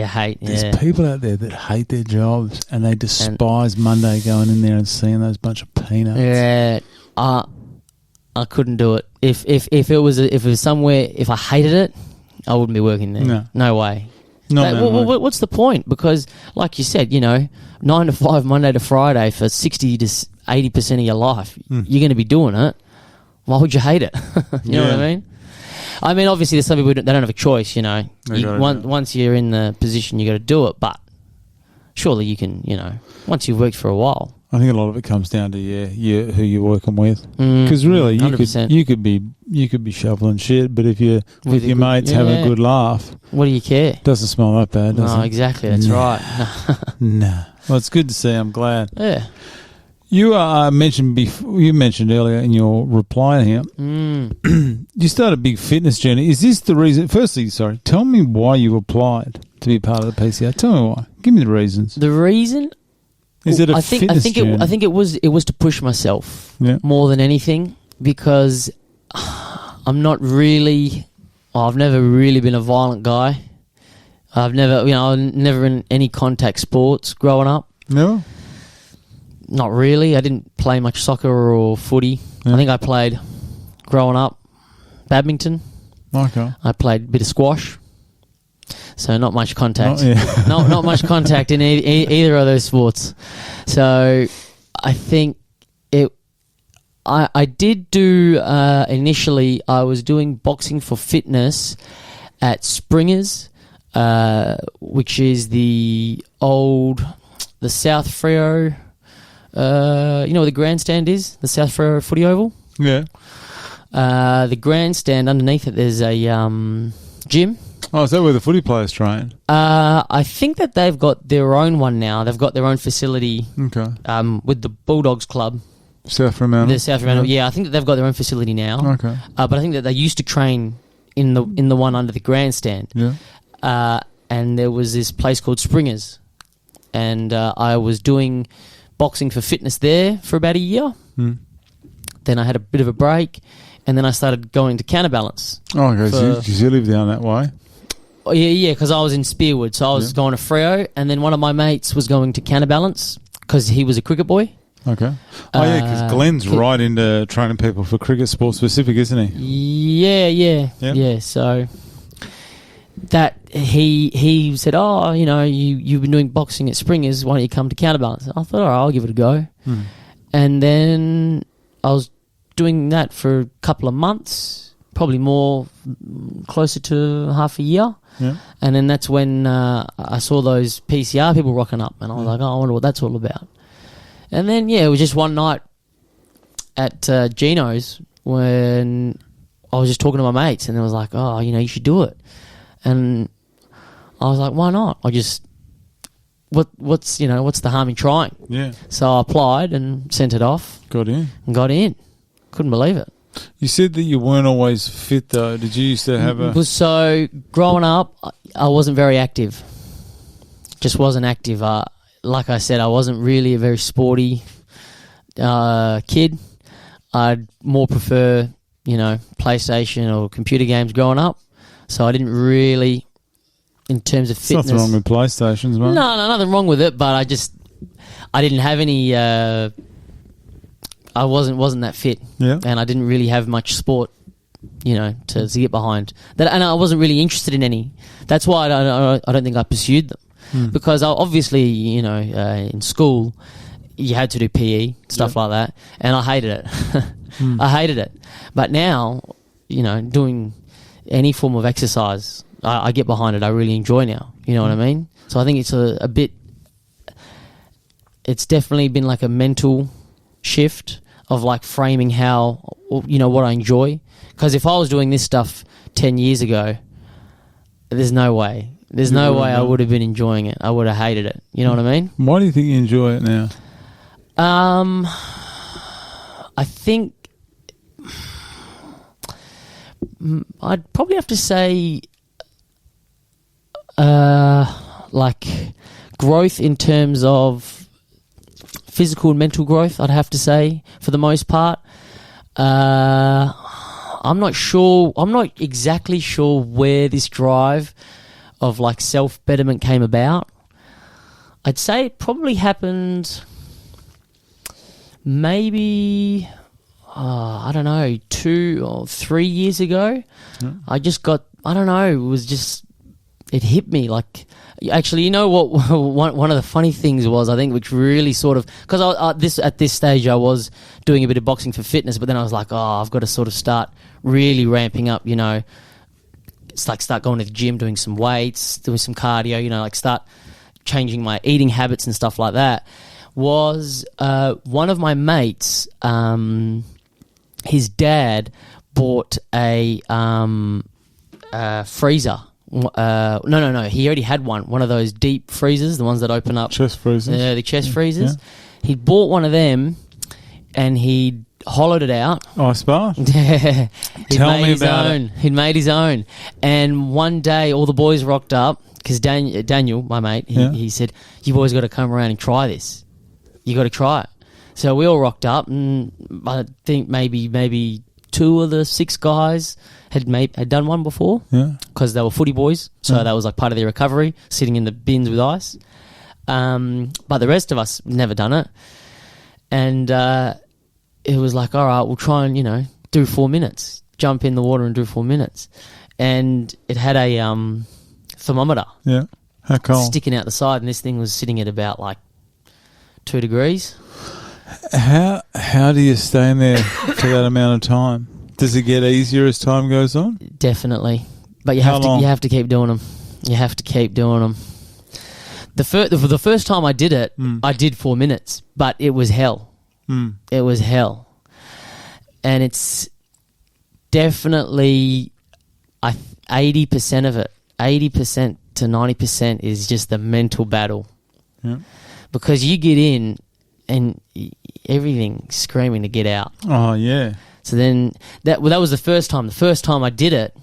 hate. There's people out there that hate their jobs and they despise Monday going in there and seeing those bunch of peanuts. Yeah, I couldn't do it. If it was somewhere, if I hated it, I wouldn't be working there. No way. What's the point? Because, like you said, 9 to 5, Monday to Friday for 60 to 80% of your life, you're going to be doing it. Why would you hate it? You know what I mean? I mean, obviously, there's some people they don't have a choice. Once you're in the position, you got to do it. But surely you can. Once you've worked for a while. I think a lot of it comes down to who you're working with. Because really, you could be shoveling shit, but if you're with your mates having a good laugh, what do you care? Doesn't smell that bad, does it? No, exactly. That's right. Nah. Well, it's good to see. I'm glad. Yeah. You mentioned earlier in your reply here, you started a big fitness journey. Is this the reason? Firstly, tell me why you applied to be part of the PCR. Tell me why. Give me the reasons. The reason. Is it I think it was to push myself more than anything, because I'm not really. I've never really been a violent guy. I've never in any contact sports growing up. No. Not really. I didn't play much soccer or footy. I think I played growing up badminton. Okay. I played a bit of squash. So not much contact. Not much contact in either of those sports. So I think I did do initially. I was doing boxing for fitness at Springers, which is the South Freo. Where the grandstand is? The South Freo Footy Oval. Yeah. The grandstand underneath it, there's a gym. Oh, is that where the footy players train? I think that they've got their own one now. They've got their own facility. Okay. With the Bulldogs Club. South Fremantle. The South Fremantle. Yeah, I think that they've got their own facility now. Okay. But I think that they used to train in the one under the grandstand. Yeah. And there was this place called Springers, and I was doing boxing for fitness there for about a year. Then I had a bit of a break, and then I started going to counterbalance. Oh, okay. So you live down that way? Oh, yeah, because I was in Spearwood, so I was going to Freo, and then one of my mates was going to counterbalance because he was a cricket boy. Okay. Oh, yeah, because Glenn's right into training people for cricket sport specific, isn't he? Yeah. So that he said, oh, you've been doing boxing at Springers, why don't you come to counterbalance? I thought, all right, I'll give it a go. And then I was doing that for a couple of months, probably more, closer to half a year. Yeah. And then that's when I saw those PCR people rocking up, and I was like, oh, I wonder what that's all about. And then, it was just one night at Gino's when I was just talking to my mates, and they was like, oh, you should do it. And I was like, why not? What's the harm in trying? Yeah. So I applied and sent it off. Got in. Couldn't believe it. You said that you weren't always fit, though. Did you used to have So, growing up, I wasn't very active. Just wasn't active. Like I said, I wasn't really a very sporty kid. I'd more prefer, PlayStation or computer games growing up. So I didn't really, in terms of fitness... There's nothing wrong with PlayStations, mate. No, nothing wrong with it, but I didn't have any... I wasn't that fit. Yeah. And I didn't really have much sport, to get behind. And I wasn't really interested in any. That's why I don't think I pursued them. Because obviously, in school, you had to do PE, stuff like that. And I hated it. I hated it. But now, doing any form of exercise, I get behind it. I really enjoy now. You know what I mean? So I think it's a bit... It's definitely been like a mental shift of like framing how, what I enjoy. Because if I was doing this stuff 10 years ago, there's no way. There's no way I would have been enjoying it. I would have hated it. You know what I mean? Why do you think you enjoy it now? I think I'd probably have to say, like growth in terms of physical and mental growth. I'd have to say for the most part. I'm not sure. I'm not exactly sure where this drive of like self-betterment came about. I'd say it probably happened maybe, I don't know, 2 or 3 years ago. Yeah. I just got, I don't know, it hit me like, actually, you know what, one of the funny things was, I think, which really sort of, because at this stage I was doing a bit of boxing for fitness, but then I was like, I've got to sort of start really ramping up, you know, it's like start going to the gym, doing some weights, doing some cardio, you know, like start changing my eating habits and stuff like that. Was one of my mates, his dad bought a freezer. No. He already had one of those deep freezers, the ones that open up. Chest freezers. Yeah, the chest freezers. Yeah. He bought one of them, and he hollowed it out. Ice bath? Yeah. Tell me about it. He'd made his own. And one day, all the boys rocked up, because Daniel, my mate, he said, "You boys got to come around and try this. You got to try it." So we all rocked up, and I think maybe 2 of the 6 guys had done one before, because they were footy boys, so that was like part of their recovery, sitting in the bins with ice. But the rest of us never done it, and it was like, all right, we'll try and, you know, do 4 minutes, jump in the water and do 4 minutes, and it had a thermometer, how cold, sticking out the side, and this thing was sitting at about like 2 degrees. How do you stay in there for that amount of time? Does it get easier as time goes on? Definitely, but you have to keep doing them. You have to keep doing them. The first time I did it, I did 4 minutes, but it was hell. It was hell, and it's definitely 80% of it. 80% to 90% is just the mental battle, because you get in and everything's screaming to get out. Oh yeah. So then that was the first time. The first time I did it,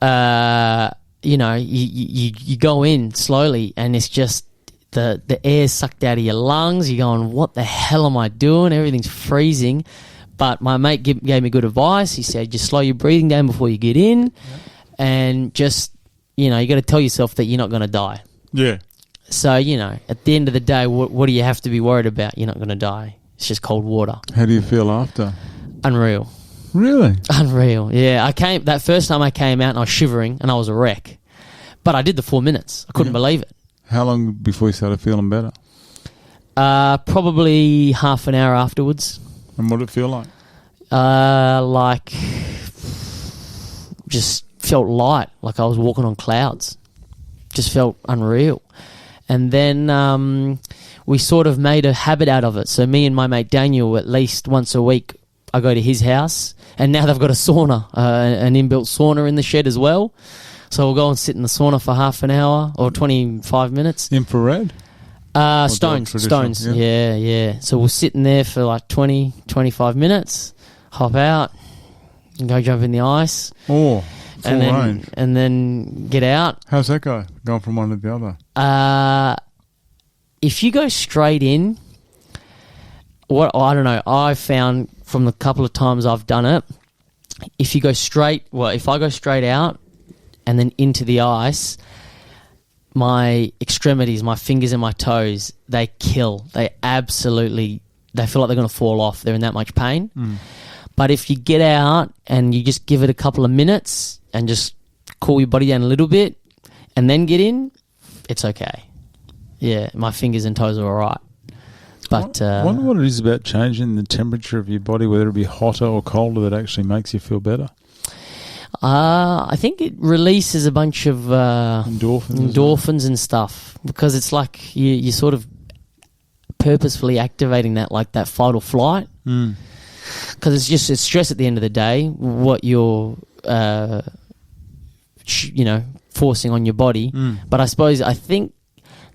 you know, you go in slowly, and it's just the air sucked out of your lungs. You're going, what the hell am I doing? Everything's freezing. But my mate gave me good advice. He said, just slow your breathing down before you get in, and just, you know, you got to tell yourself that you're not going to die. Yeah. So, you know, at the end of the day, what do you have to be worried about? You're not going to die. It's just cold water. How do you feel after? Unreal. Really? Unreal. Yeah, that first time I came out and I was shivering and I was a wreck. But I did the 4 minutes. I couldn't believe it. How long before you started feeling better? Probably half an hour afterwards. And what did it feel like? Like, just felt light, like I was walking on clouds. Just felt unreal. And then we sort of made a habit out of it. So me and my mate Daniel, at least once a week, I go to his house, and now they've got a sauna, an inbuilt sauna in the shed as well. So we'll go and sit in the sauna for half an hour or 25 minutes. Infrared? Stones. Yeah. So we'll sit in there for like 20, 25 minutes, hop out, and go jump in the ice. Oh, full range. And then get out. How's that go, going from one to the other? If you go straight in, I don't know, I found from the couple of times I've done it, if I go straight out and then into the ice, my extremities, my fingers and my toes, they kill. They feel like they're going to fall off. They're in that much pain. But if you get out and you just give it a couple of minutes and just cool your body down a little bit and then get in, it's okay. Yeah, my fingers and toes are all right. But I wonder what it is about changing the temperature of your body, whether it be hotter or colder, that actually makes you feel better. I think it releases a bunch of endorphins and stuff, because it's like you sort of purposefully activating that, like that fight or flight. Because it's stress at the end of the day, what you're forcing on your body. But I think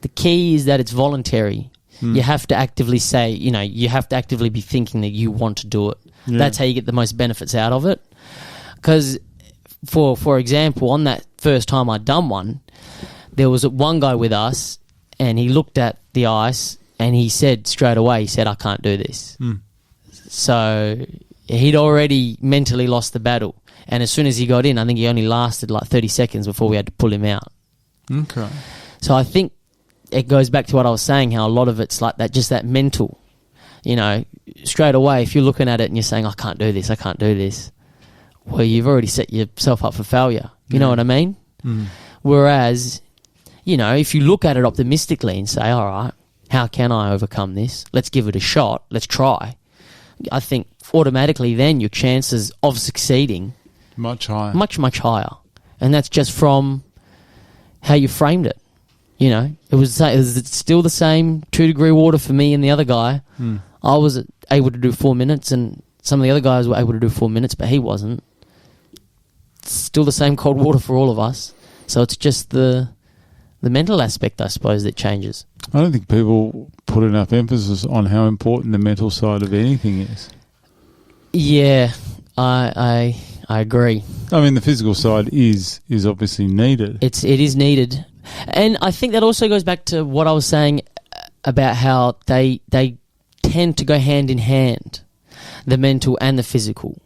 the key is that it's voluntary. You have to actively say, you have to actively be thinking that you want to do it. That's how you get the most benefits out of it. Because, for example, on that first time I'd done one, there was one guy with us, and he looked at the ice, and he said straight away, he said, I can't do this. So he'd already mentally lost the battle. And as soon as he got in, I think he only lasted like 30 seconds before we had to pull him out. Okay. So I think it goes back to what I was saying, how a lot of it's like that, just that mental, you know, straight away, if you're looking at it and you're saying, I can't do this, well, you've already set yourself up for failure. You know what I mean? Whereas, you know, if you look at it optimistically and say, all right, how can I overcome this? Let's give it a shot. Let's try. I think automatically then your chances of succeeding much higher. Much higher. And that's just from how you framed it. You know, it was still the same 2 degree water for me and the other guy. I was able to do 4 minutes, and some of the other guys were able to do 4 minutes, but he wasn't. It's still the same cold water for all of us. So it's just the mental aspect, I suppose, that changes. I don't think people put enough emphasis on how important the mental side of anything is. Yeah, I agree. I mean, the physical side is obviously needed. It is needed. And I think that also goes back to what I was saying about how they tend to go hand in hand, the mental and the physical.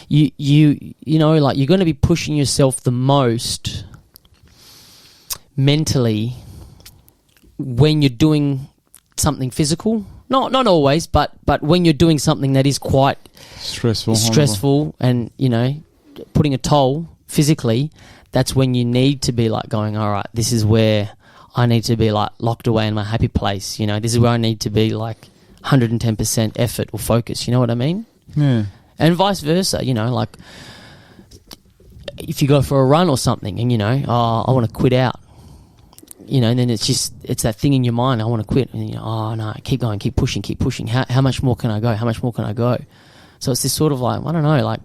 You know, like you're going to be pushing yourself the most mentally when you're doing something physical. Not always, but when you're doing something that is quite stressful and, you know, putting a toll physically, that's when you need to be like going, all right, this is where I need to be like locked away in my happy place. You know, this is where I need to be like 110% effort or focus. You know what I mean? Yeah. And vice versa, you know, like if you go for a run or something and, you know, I want to quit out, you know, and then it's that thing in your mind, I want to quit. And, you know, oh, no, keep going, keep pushing. How much more can I go? How much more can I go? So it's this sort of like, I don't know, like...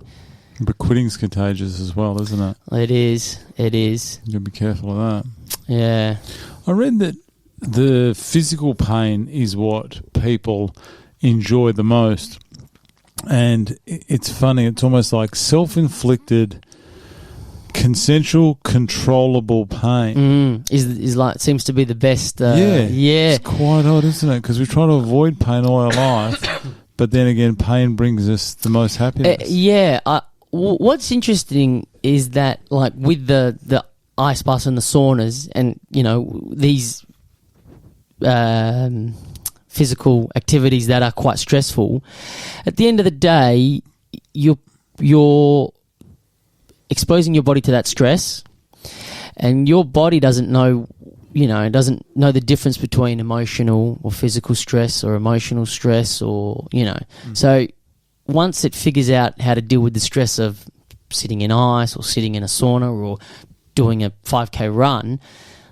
But quitting's contagious as well, isn't it? It is. You'll be careful of that. Yeah. I read that the physical pain is what people enjoy the most. And it's funny, it's almost like self-inflicted, consensual, controllable pain. Is like, seems to be the best. Yeah. It's quite odd, isn't it? Because we try to avoid pain all our life, but then again, pain brings us the most happiness. What's interesting is that, like, with the ice baths and the saunas and, you know, these physical activities that are quite stressful, at the end of the day, you're exposing your body to that stress, and your body doesn't know the difference between emotional or physical stress or emotional stress or, you know. So once it figures out how to deal with the stress of sitting in ice or sitting in a sauna or doing a 5K run,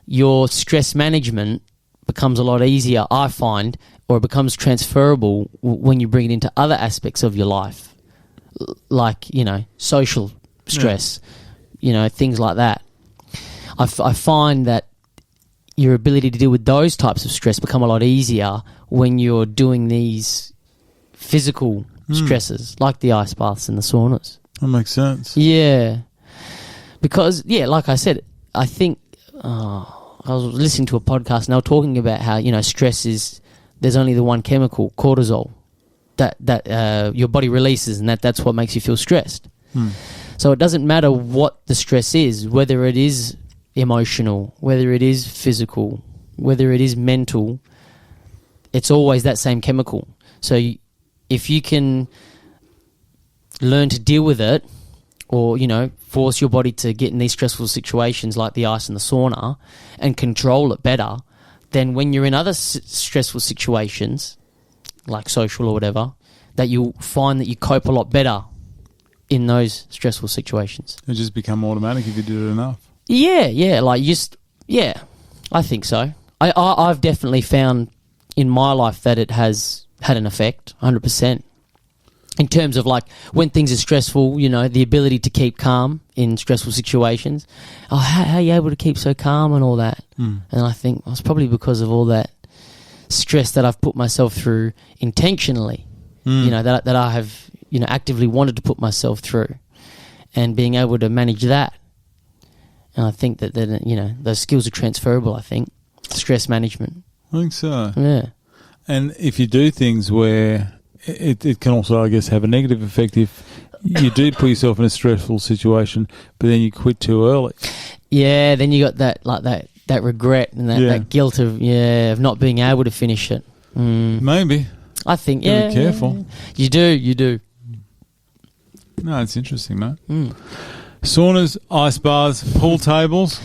your stress management becomes a lot easier, I find, or it becomes transferable when you bring it into other aspects of your life, like, you know, social stress, you know, things like that. I find that your ability to deal with those types of stress become a lot easier when you're doing these physical stresses, like the ice baths and the saunas. That makes sense. Yeah. Because, yeah, like I said, I think I was listening to a podcast and they were talking about how, you know, stress is, there's only the one chemical, cortisol, that your body releases, and that's what makes you feel stressed. So it doesn't matter what the stress is, whether it is emotional, whether it is physical, whether it is mental, it's always that same chemical. So if you can learn to deal with it, or, you know, force your body to get in these stressful situations like the ice and the sauna and control it better, then when you're in other stressful situations, like social or whatever, that you'll find that you cope a lot better in those stressful situations. It just become automatic if you did it enough. I think so. I've definitely found in my life that it has had an effect, 100%. In terms of, like, when things are stressful, you know, the ability to keep calm in stressful situations. Oh, how are you able to keep so calm and all that? And I think it's probably because of all that stress that I've put myself through intentionally, you know, that I have, you know, actively wanted to put myself through. and being able to manage that. And I think that those skills are transferable. I think stress management. I think so. Yeah. And if you do things where it can also, I guess, have a negative effect if you do put yourself in a stressful situation, but then you quit too early. Yeah, then you got that regret and that guilt of not being able to finish it. Maybe. I think, be careful. You do. No, it's interesting, mate. Saunas, ice baths, pool tables.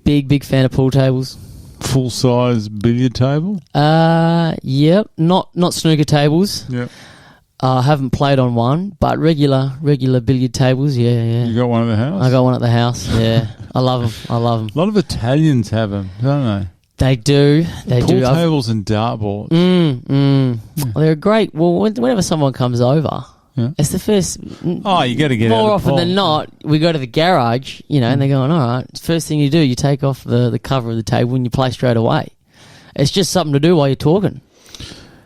Big fan of pool tables. Full size billiard table. Yep. Not snooker tables. Yep. I haven't played on one, but regular billiard tables. Yeah. You got one at the house? I got one at the house. Yeah, I love them. A lot of Italians have them, don't they? They do. Pool tables and dartboards. They're great. Well, whenever someone comes over, it's the first. Oh, you got to get more out often than not. We go to the garage, and they're going, all right. First thing you do, you take off the cover of the table and you play straight away. It's just something to do while you're talking.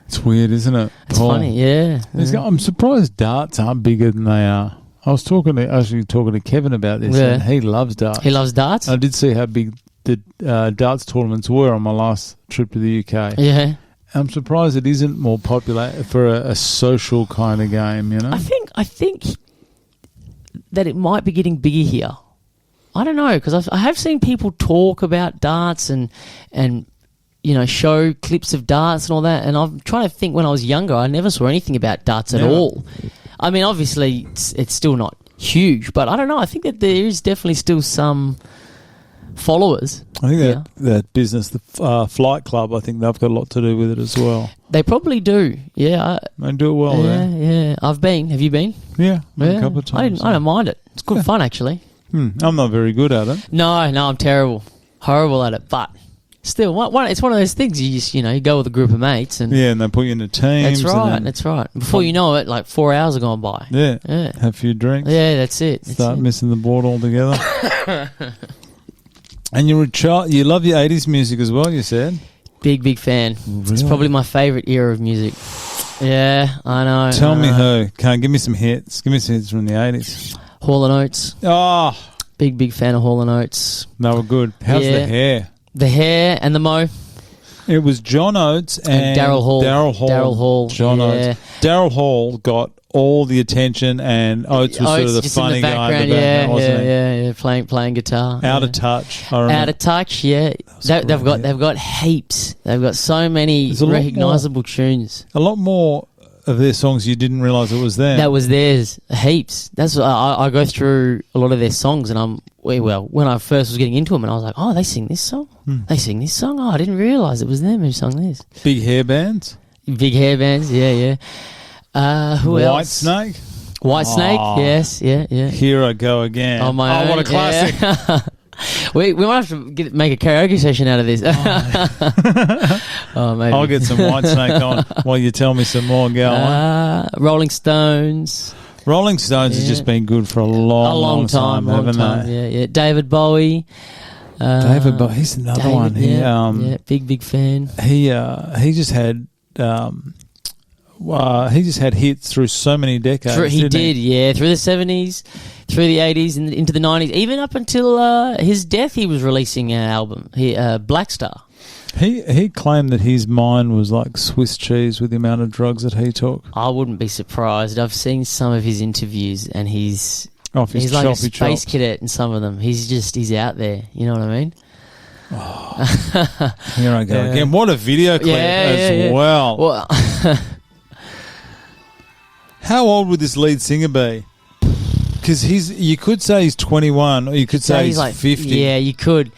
It's weird, isn't it? It's funny, yeah. I'm surprised darts aren't bigger than they are. I was talking to Kevin about this, and he loves darts. He loves darts? I did see how big the darts tournaments were on my last trip to the UK. Yeah. I'm surprised it isn't more popular for a social kind of game, I think that it might be getting bigger here. I don't know, because I have seen people talk about darts and show clips of darts and all that, and I'm trying to think when I was younger, I never saw anything about darts at all. I mean, obviously, it's still not huge, but I don't know. I think that there is definitely still some followers. I think that business, the Flight Club, I think they've got a lot to do with it as well. They probably do, yeah. They do it well there. Yeah. I've been. Have you been? Yeah, a couple of times. I don't mind it. It's good fun, actually. I'm not very good at it. No, I'm terrible. Horrible at it, but still, it's one of those things you just, you go with a group of mates. And they put you in a team. That's right. Before you know it, like 4 hours have gone by. Yeah. Have a few drinks. Yeah, that's it. Start missing the board altogether. And you love your 80s music as well, you said? Big fan. Really? It's probably my favourite era of music. Yeah, I know. Tell me who. Give me some hits. Give me some hits from the 80s. Hall & Oates. Oh. Big fan of Hall & Oates. They were good. How's the hair? The hair and the mo. It was John Oates and Daryl Hall. Daryl Hall. John Oates. Daryl Hall got all the attention, and Oates was sort of the funny guy in the background, wasn't he? Yeah, playing guitar. Out of touch. I remember. Out of touch, yeah. They've got heaps. They've got so many recognisable tunes. A lot more of their songs you didn't realise it was them. That was theirs. Heaps. That's what I go through a lot of their songs, and when I first was getting into them, and I was like, oh, they sing this song? They sing this song? Oh, I didn't realise it was them who sung this. Big hair bands? Big hair bands, yeah. Who else? White Snake, yes, yeah. Here I Go Again. On my own, what a classic. Yeah. we might have to make a karaoke session out of this. Maybe. I'll get some White Snake on while you tell me some more. Go on. Rolling Stones. Rolling Stones has just been good for a long time, haven't they? Yeah. David Bowie. David Bowie, he's another one. Big fan. He just had hits through so many decades. He did, through the 70s, through the 80s, and into the 90s, even up until his death. He was releasing an album, Black Star. He claimed that his mind was like Swiss cheese with the amount of drugs that he took. I wouldn't be surprised. I've seen some of his interviews, and he's like a space cadet in some of them. He's out there. You know what I mean? Oh, here I go again. What a video clip as well. How old would this lead singer be? Because you could say he's 21, or you could say he's like 50. Yeah, you could.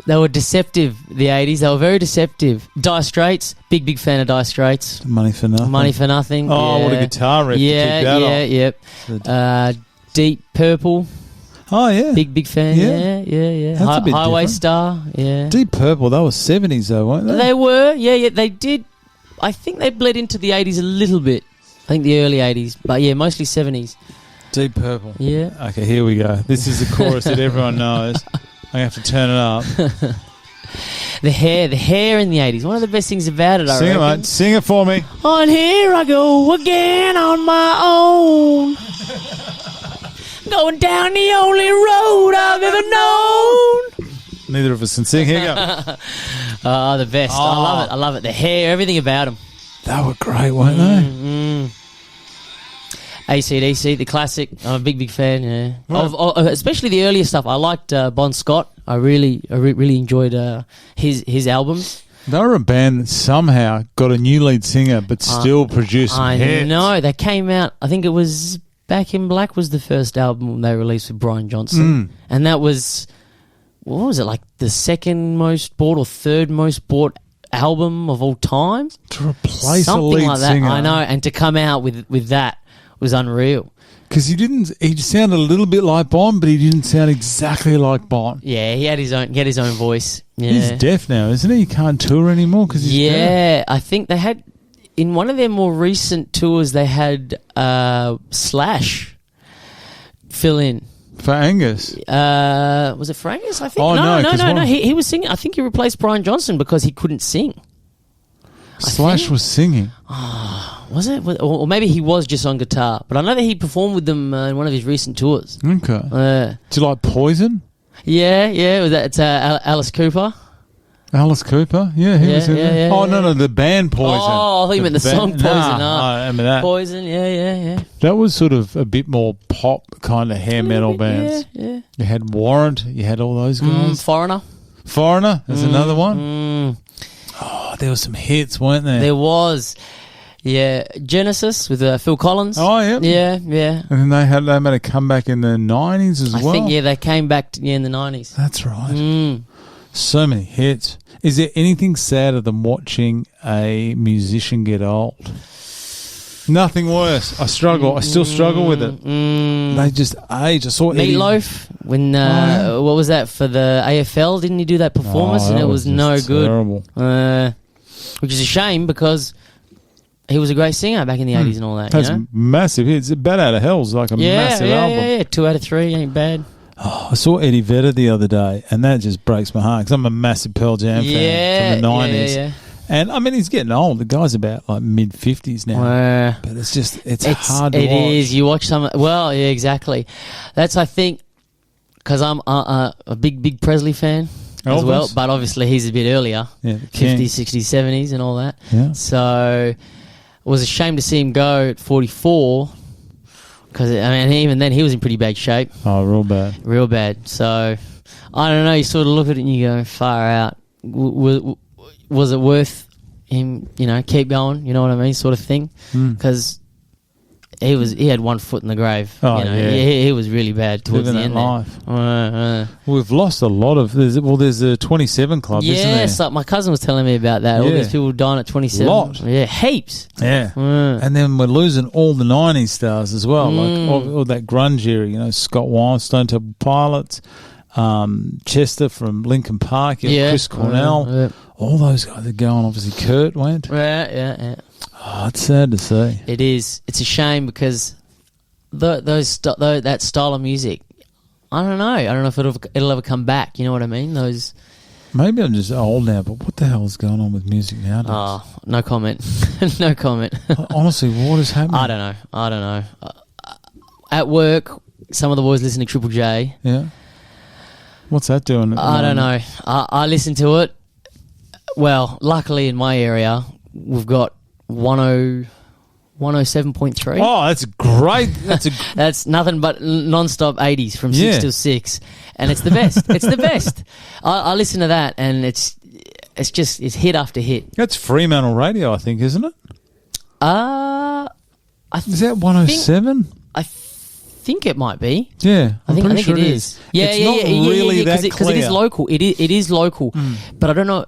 They were deceptive, the 80s. They were very deceptive. Dire Straits, big fan of Dire Straits. Money for Nothing. Oh, what a guitar riff. Yeah. Deep Purple. Oh, yeah. Big fan. Yeah. That's a bit Highway different. Star. Yeah. Deep Purple, they were 70s though, weren't they? They were. Yeah. They did. I think they bled into the 80s a little bit. I think the early 80s. But yeah, mostly 70s. Deep Purple. Yeah. Okay, here we go. This is the chorus that everyone knows. I have to turn it up. The hair in the 80s. One of the best things about it, I reckon. Sing it, mate. Sing it for me. On here I go again on my own. Go going down the only road I've ever known. Neither of us can sing. Here you go. The best. I love it. I love it. The hair, everything about them. They were great, weren't they? AC/DC, the classic. I'm a big fan. Yeah, of especially the earlier stuff. I liked Bon Scott. I really enjoyed his albums. They were a band that somehow got a new lead singer, but still produced some hits. I know. They came out. I think it was Back in Black was the first album they released with Brian Johnson, and that was, what was it, like the second most bought or third most bought album of all time? To replace something a lead like that. singer. I know, and to come out with that was unreal. Because he sounded a little bit like Bon, but he didn't sound exactly like Bon. Yeah, he had his own voice. Yeah. He's deaf now, isn't he? He can't tour anymore because he's deaf. I think they had, in one of their more recent tours, they had Slash fill in. For Angus? Was it for Angus, I think? Oh, no. He was singing. I think he replaced Brian Johnson because he couldn't sing. Slash was singing. Was it? Or maybe he was just on guitar. But I know that he performed with them in one of his recent tours. Okay. Do you like Poison? Yeah. It's Alice Cooper. Alice Cooper? Yeah, he was in there. Oh, no, the band Poison. Oh, I thought you meant the song Poison. I remember that. Poison, yeah. That was sort of a bit more pop kind of hair metal bands. Yeah. You had Warrant, you had all those guys. Foreigner. There's another one. Oh, there were some hits, weren't there? There was. Yeah, Genesis with Phil Collins. Oh, yeah. Yeah. And then they made a comeback in the 90s as well. I think, they came back in the 90s. That's right. So many hits. Is there anything sadder than watching a musician get old? Nothing worse. I still struggle with it. They just age. I saw Meatloaf when what was that for the AFL? Didn't he do that performance and it was no good? Terrible. Which is a shame because he was a great singer back in the 80s and all that. That's massive hits. Bad Out of Hell's like a massive album. Yeah. 2 out of 3 ain't bad. Oh, I saw Eddie Vedder the other day, and that just breaks my heart because I'm a massive Pearl Jam fan from the 90s. Yeah. And, I mean, he's getting old. The guy's about, like, mid-50s now. But it's hard to watch. It is. You watch some... Well, yeah, exactly. That's, I think, because I'm a big Presley fan as well, but obviously he's a bit earlier. Yeah, 50s, 60s, 70s and all that. Yeah. So it was a shame to see him go at 44 because, I mean, even then he was in pretty bad shape. Oh, real bad. Real bad. So, I don't know, you sort of look at it and you go, far out. Was it worth him, keep going, you know what I mean, sort of thing? Because he had one foot in the grave. Oh, he was really bad towards living the end life. We've lost a lot of... There's a 27 club, isn't there? Yes, like my cousin was telling me about that. All these people dying at 27. A lot. Yeah, heaps. Yeah. And then we're losing all the 90s stars as well, like all that grunge era, Scott Weiland, Stone Temple Pilots, Chester from Linkin Park, Chris Cornell, all those guys are going. Obviously, Kurt went. Yeah. Oh, it's sad to see. It is. It's a shame because that style of music, I don't know. I don't know if it'll ever come back. You know what I mean? Those. Maybe I'm just old now, but what the hell is going on with music nowadays? Oh, no comment. No comment. Honestly, what is happening? I don't know. At work, some of the boys listen to Triple J. Yeah. What's that doing? I don't know. I listen to it. Well, luckily in my area, we've got 107.3. Oh, that's great. That's nothing but non-stop 80s from 6 till 6. And it's the best. It's the best. I listen to that and it's hit after hit. That's Fremantle Radio, I think, isn't it? Is that 107? I think it might be. Yeah, I think it is. Yeah, it's not really that clear. Because it is local. It is local. But I don't know,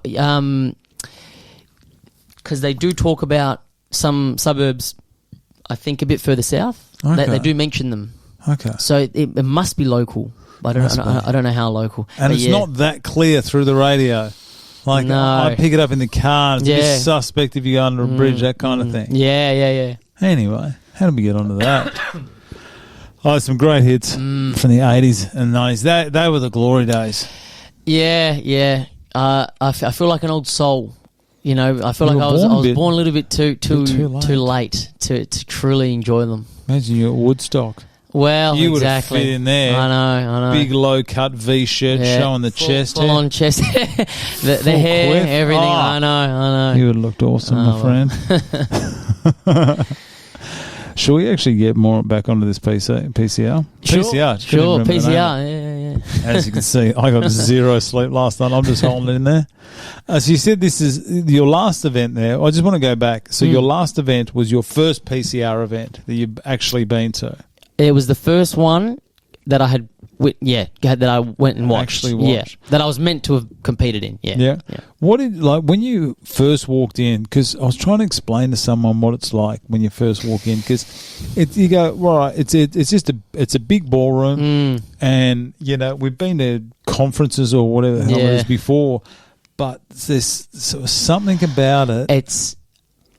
because they do talk about some suburbs, I think, a bit further south. Okay. They do mention them. Okay. So it must be local. But I don't know how local. And it's not that clear through the radio. Like, no. I pick it up in the car. It's a bit suspect if you go under a bridge, that kind of thing. Yeah. Anyway, how did we get onto that? Some great hits from the 80s and 90s. They were the glory days. Yeah. I feel like an old soul. I feel like I was born a little bit too late to truly enjoy them. Imagine you're at Woodstock. Well, you would have exactly. fit in there. I know. Big low cut V shirt showing the chest hair. Full on chest hair. the hair, quiff. everything. I know. You would have looked awesome, my friend. Should we actually get more back onto this PCR? Sure, PCR. Sure, PCR. Yeah. As you can see, I got 0 sleep last night. I'm just holding it in there. So you said this is your last event there. I just want to go back. So your last event was your first PCR event that you've actually been to. It was the first one that I had, that I went and watched. Actually watched. Yeah, that I was meant to have competed in. Yeah. What did when you first walked in? Because I was trying to explain to someone what it's like when you first walk in. Because you go right, it's a big ballroom, and we've been to conferences or whatever the hell it is before, but there's something about it. It's.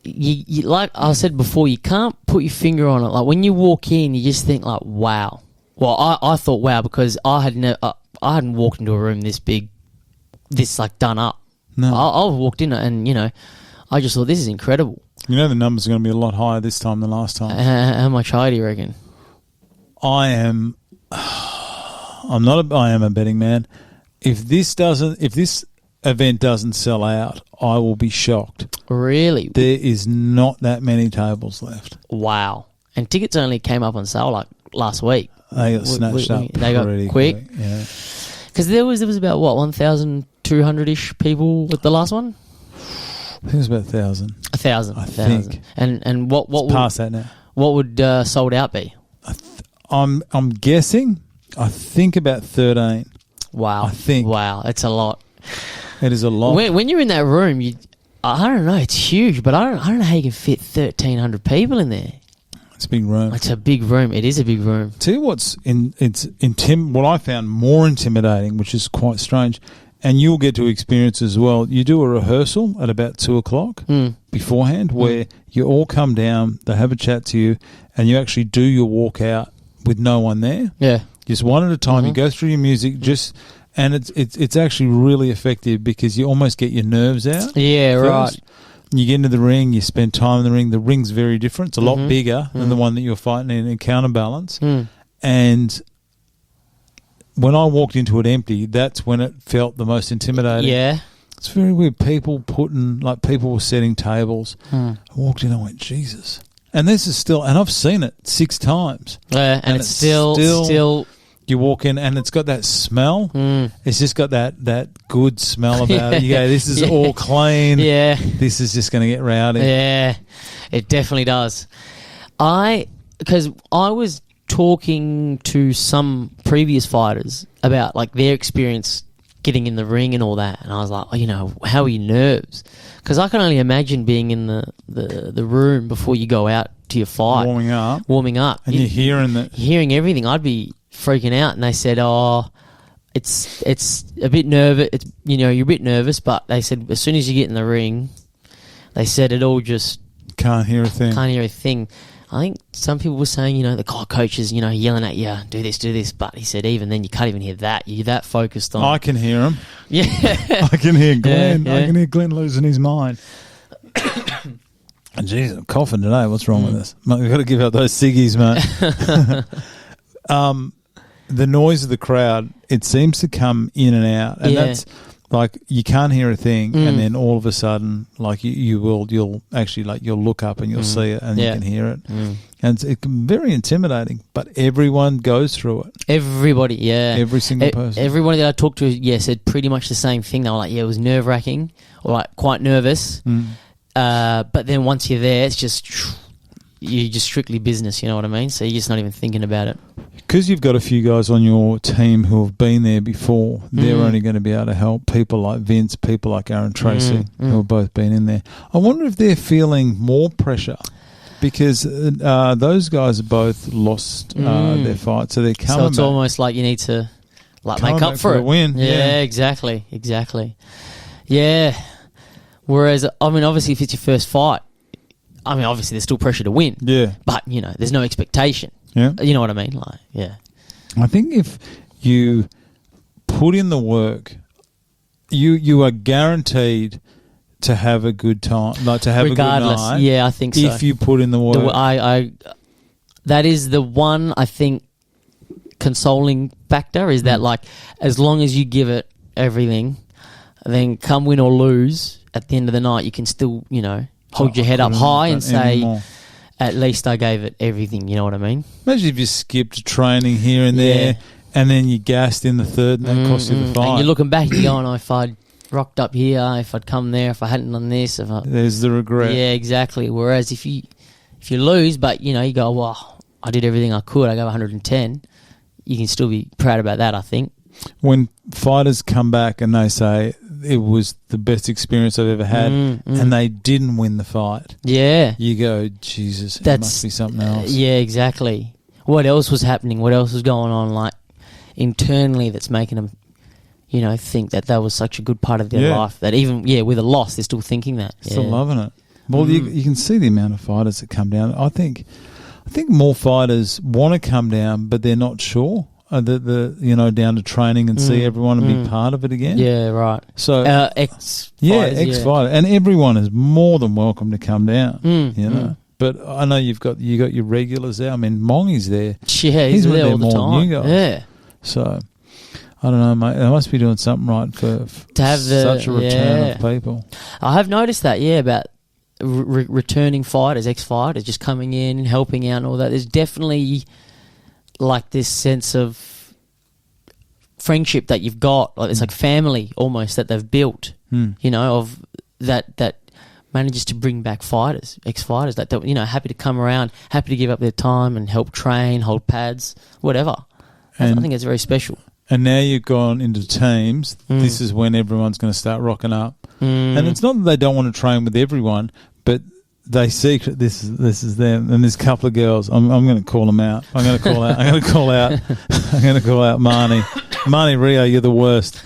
You, like I said before, you can't put your finger on it. Like when you walk in, you just think like, wow. Well, I thought wow because I hadn't walked into a room this big, this like done up. No, I walked in and I just thought this is incredible. The numbers are going to be a lot higher this time than last time. How much higher do you reckon? I am a betting man. If this event doesn't sell out, I will be shocked. Really? There is not that many tables left. Wow. And tickets only came up on sale like last week. They got snatched up. They got quick. Yeah. Because there was about 1,200-ish people with the last one. I think it was about 1,000. 1,000. I think. And what it's past that now. What would sold out be? I'm guessing. I think about 13. Wow. I think. Wow, it's a lot. It is a lot. When you're in that room, I don't know. It's huge, but I don't know how you can fit 1,300 people in there. It's a big room. It's a big room. It is a big room. Tell you what's what I found more intimidating, which is quite strange, and you'll get to experience as well. You do a rehearsal at about 2:00 beforehand, where you all come down, they have a chat to you, and you actually do your walkout with no one there. Yeah, just one at a time. You go through your music, and it's actually really effective because you almost get your nerves out. Yeah, first. right. You get into the ring, you spend time in the ring. The ring's very different. It's a lot bigger than the one that you're fighting in counterbalance. And when I walked into it empty, that's when it felt the most intimidating. Yeah. It's very weird. People were setting tables. I walked in and I went, Jesus. And this is still, and I've seen it 6 times. Yeah, and it's still you walk in and it's got that smell. It's just got that good smell about it. You go, this is all clean. Yeah. This is just going to get rowdy. Yeah, it definitely does. Because I was talking to some previous fighters about like their experience getting in the ring and all that, and I was like, how are your nerves? Because I can only imagine being in the room before you go out to your fight, warming up, and you're hearing everything. I'd be freaking out, and they said, it's a bit nervous. You're a bit nervous, but they said as soon as you get in the ring, they said it all just can't hear a thing. I think some people were saying, the coaches, yelling at you, do this, but he said even then you can't even hear that. You're that focused on. I can hear him. Yeah, I can hear Glenn. Yeah. I can hear Glenn losing his mind. Jeez, I'm coughing today. What's wrong with us? We've got to give up those ciggies, mate. The noise of the crowd, it seems to come in and out, and that's like you can't hear a thing, and then all of a sudden, like you'll actually you'll look up and you'll see it, and you can hear it, and it's very intimidating. But everyone goes through it. Everybody, every single person. Everybody that I talked to, said pretty much the same thing. They were like, it was nerve wracking, or like quite nervous. But then once you're there, it's just you're just strictly business. You know what I mean? So you're just not even thinking about it. Because you've got a few guys on your team who have been there before, they're only going to be able to help people like Vince, people like Aaron Tracy, who have both been in there. I wonder if they're feeling more pressure because those guys have both lost their fight, so they're coming. So it's almost like you need to make up for it. A win. Yeah, exactly. Yeah. Whereas, obviously, if it's your first fight, obviously there's still pressure to win. Yeah. But there's no expectation. Yeah. You know what I mean? I think if you put in the work, you are guaranteed to have a good time, to have regardless, a good night. Yeah, I think so. If you put in the work. That is the one, I think, consoling factor is that, like, as long as you give it everything, then come win or lose, at the end of the night, you can still, hold your head up high and say, anymore. At least I gave it everything, you know what I mean? Imagine if you skipped training here and there and then you gassed in the third and that cost you the fight. And you're looking back and you're going, if I'd rocked up here, if I'd come there, if I hadn't done this. There's the regret. Yeah, exactly. Whereas if you lose, but, you go, well, I did everything I could, I gave 110, you can still be proud about that, I think. When fighters come back and they say it was the best experience I've ever had and they didn't win the fight, you go, Jesus, it must be something else. Yeah, exactly. What else was happening? What else was going on, like, internally that's making them, think that was such a good part of their life that even, with a loss, they're still thinking that. Still loving it. Well, you can see the amount of fighters that come down. I think more fighters want to come down, but they're not sure. Down to training and see everyone and be part of it again. Yeah, right. So ex-fighters, ex-fighter, and everyone is more than welcome to come down. But I know you got your regulars there. I mean, Mongi's there. Yeah, he's there all the time. You guys. Yeah. So I don't know, mate. They must be doing something right to have such a return of people. I have noticed that. About returning fighters, ex-fighters, just coming in and helping out and all that. There's definitely, like, this sense of friendship that you've got, like it's like family almost that they've built, of that manages to bring back fighters, ex-fighters that happy to come around, happy to give up their time and help train, hold pads, whatever. I think it's very special. And now you've gone into teams. This is when everyone's going to start rocking up, and it's not that they don't want to train with everyone, but they secret this is them, and there's a couple of girls. I'm going to call them out. I'm going to call out Marnie Rio. You're the worst,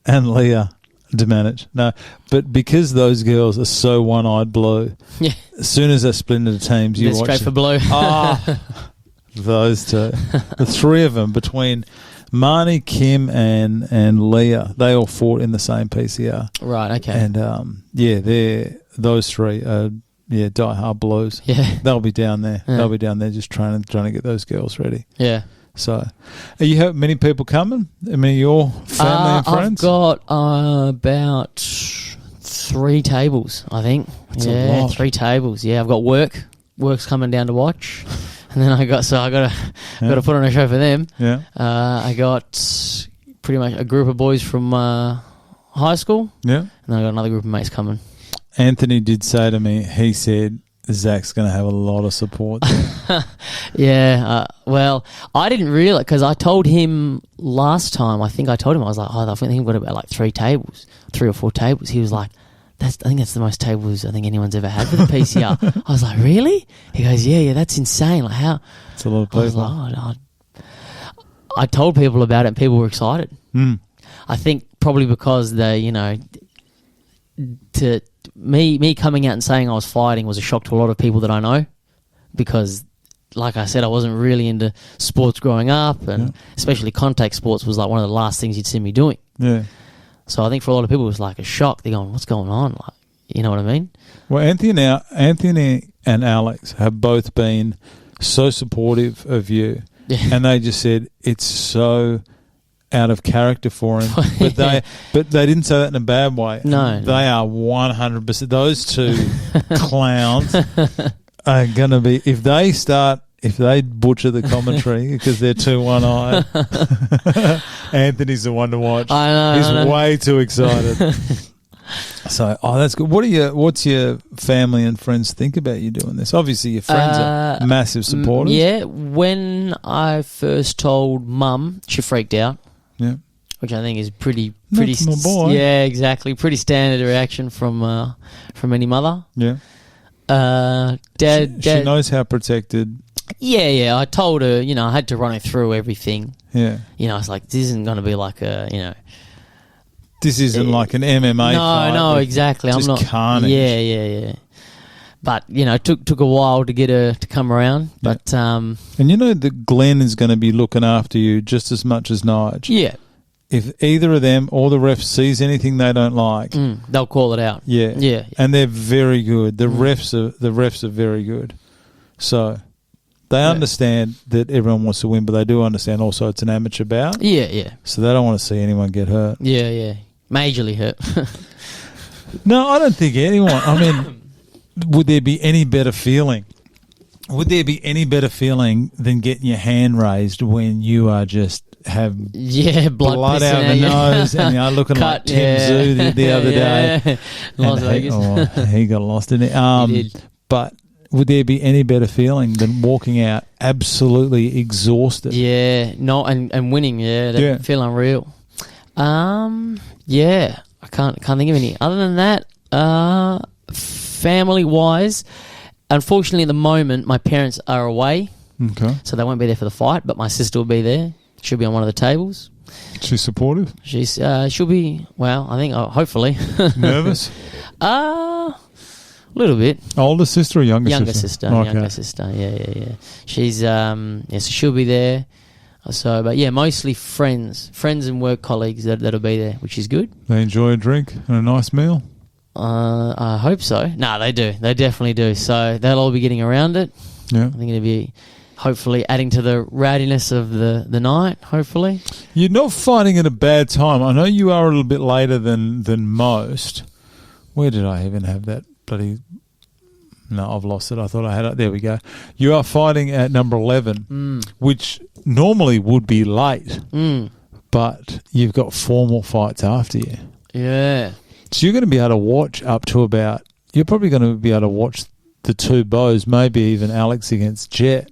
and Leah Domanich. No, but because those girls are so one-eyed blue, as soon as they split into teams, you watch straight for blue. Those two, the three of them between Marnie, Kim, and Leah, they all fought in the same PCR. Right. Okay. And those three are. Yeah, die-hard blues. Yeah. They'll be down there. Yeah. They'll be down there just trying to get those girls ready. Yeah. So, you have many people coming? I mean, your family and friends? I've got about 3 tables, I think. That's a lot. 3 tables. Yeah, I've got work. Work's coming down to watch. And then I got to put on a show for them. Yeah. I got pretty much a group of boys from high school. Yeah. And I got another group of mates coming. Anthony did say to me, he said, Zak's going to have a lot of support there. Yeah. Well, I didn't realise, because I told him last time, I was like, I think we've got about like 3 or 4 tables. He was like, I think that's the most tables I think anyone's ever had with a PCR. I was like, really? He goes, yeah, that's insane. Like, how? It's a lot of people. I was like, I told people about it and people were excited. I think probably because to me coming out and saying I was fighting was a shock to a lot of people that I know, because, like I said, I wasn't really into sports growing up, and especially contact sports was like one of the last things you'd see me doing. Yeah. So I think for a lot of people it was like a shock. They're going, what's going on? Like, you know what I mean? Well, Anthony and Alex have both been so supportive of you, and they just said it's so out of character for him, but they didn't say that in a bad way. No, they are 100%. Those two clowns are going to be, if they butcher the commentary because they're too one-eyed. Anthony's the one to watch. I know. He's way too excited. So, that's good. What's your family and friends think about you doing this? Obviously, your friends are massive supporters. Yeah. When I first told Mum, she freaked out. Yeah, which I think is pretty. That's my boy. Yeah, exactly. Pretty standard reaction from any mother. Yeah. Dad. She knows how protected. Yeah. I told her, I had to run her through everything. Yeah. I was like, this isn't going to be like a, This isn't like an MMA fight. No, exactly. Just I'm not. Carnage. Yeah. But, it took a while to get her to come around. But and that Glenn is going to be looking after you just as much as Nige. Yeah. If either of them or the ref sees anything they don't like, they'll call it out. Yeah. And they're very good. The refs are very good. So They understand that everyone wants to win, but they do understand also it's an amateur bout. Yeah. So they don't want to see anyone get hurt. Yeah. Majorly hurt. No, I don't think anyone. I mean, would there be any better feeling? Would there be any better feeling than getting your hand raised when you are just have blood out of the nose and you're looking like Tim Zoo the other day? Las Vegas. He got lost in it. He did. But would there be any better feeling than walking out absolutely exhausted? Yeah, and winning. That feel unreal. Yeah, I can't think of any. Other than that, family wise, unfortunately at the moment my parents are away. Okay. So they won't be there for the fight, but my sister will be there. She'll be on one of the tables. She's supportive? She'll be, well, I think, hopefully. Nervous? A little bit. Older sister or younger sister? Younger sister, yeah. She's, so she'll be there. So, but yeah, mostly friends and work colleagues that'll be there, which is good. They enjoy a drink and a nice meal? I hope so. No, they do. They definitely do. So they'll all be getting around it. Yeah. I think it'll be hopefully adding to the rowdiness of the night, hopefully. You're not fighting at a bad time. I know you are a little bit later than most. Where did I even have that bloody... No, I've lost it. I thought I had it. There we go. You are fighting at number 11, which normally would be late, but you've got 4 more fights after you. Yeah. So you're going to be able to watch up to about... You're probably going to be able to watch the 2 bows, maybe even Alex against Jet.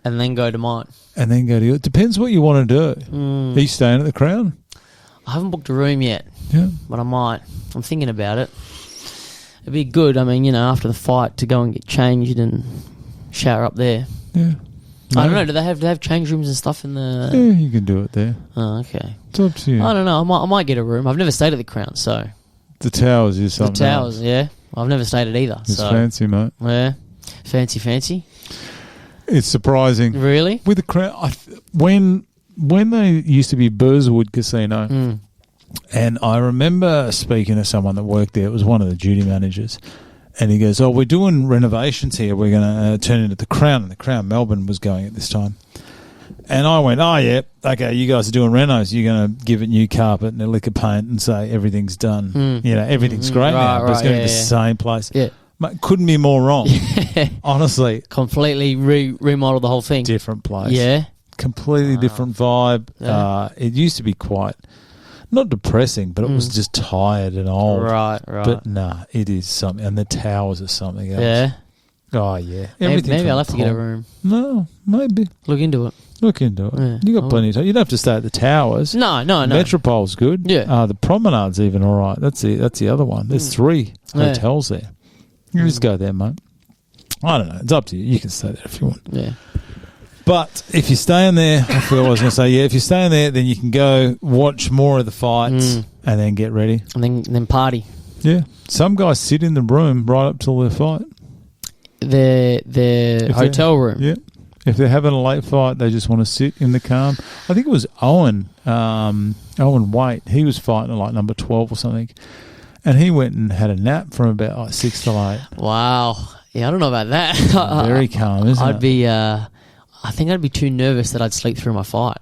And then go to mine. And then go to you. It depends what you want to do. Are you staying at the Crown? I haven't booked a room yet. Yeah. But I might. I'm thinking about it. It'd be good, I mean, after the fight to go and get changed and shower up there. Yeah. I don't know, do they have change rooms and stuff in the... Yeah, you can do it there. Oh, okay. It's up to you. I don't know, I might get a room. I've never stayed at the Crown, so... The Towers is something. The Towers, yeah. I've never stayed at either. It's fancy, mate. Yeah. Fancy. It's surprising. Really? With the Crown... when they used to be Burswood Casino... And I remember speaking to someone that worked there. It was one of the duty managers. And he goes, we're doing renovations here. We're going to turn it into the Crown. And the Crown Melbourne was going at this time. And I went, yeah, okay, you guys are doing renos. You're going to give it new carpet and a lick of paint and say everything's done. Everything's great now. But it's going to be the same place. Yeah. Mate, couldn't be more wrong. Honestly. Completely remodeled the whole thing. Different place. Yeah. Completely different vibe. Yeah. It used to be quite... Not depressing, but it was just tired and old. Right. But it is something. And the Towers are something else. Yeah. Oh, yeah. Maybe I'll have to get a room. No, maybe. Look into it. Yeah. You got plenty of time. You don't have to stay at the Towers. No. Metropole's good. Yeah. The Promenade's even all right. That's the other one. There's 3 hotels there. You just go there, mate. I don't know. It's up to you. You can stay there if you want. Yeah. But if you're staying there, I forgot what I was going to say. Yeah, if you're staying there, then you can go watch more of the fights and then get ready. And then party. Yeah. Some guys sit in the room right up till their fight. Their hotel room. Yeah. If they're having a late fight, they just want to sit in the calm. I think it was Owen Waite. He was fighting at like number 12 or something. And he went and had a nap from about like 6 to 8. Wow. Yeah, I don't know about that. Very calm, isn't it? I think I'd be too nervous that I'd sleep through my fight.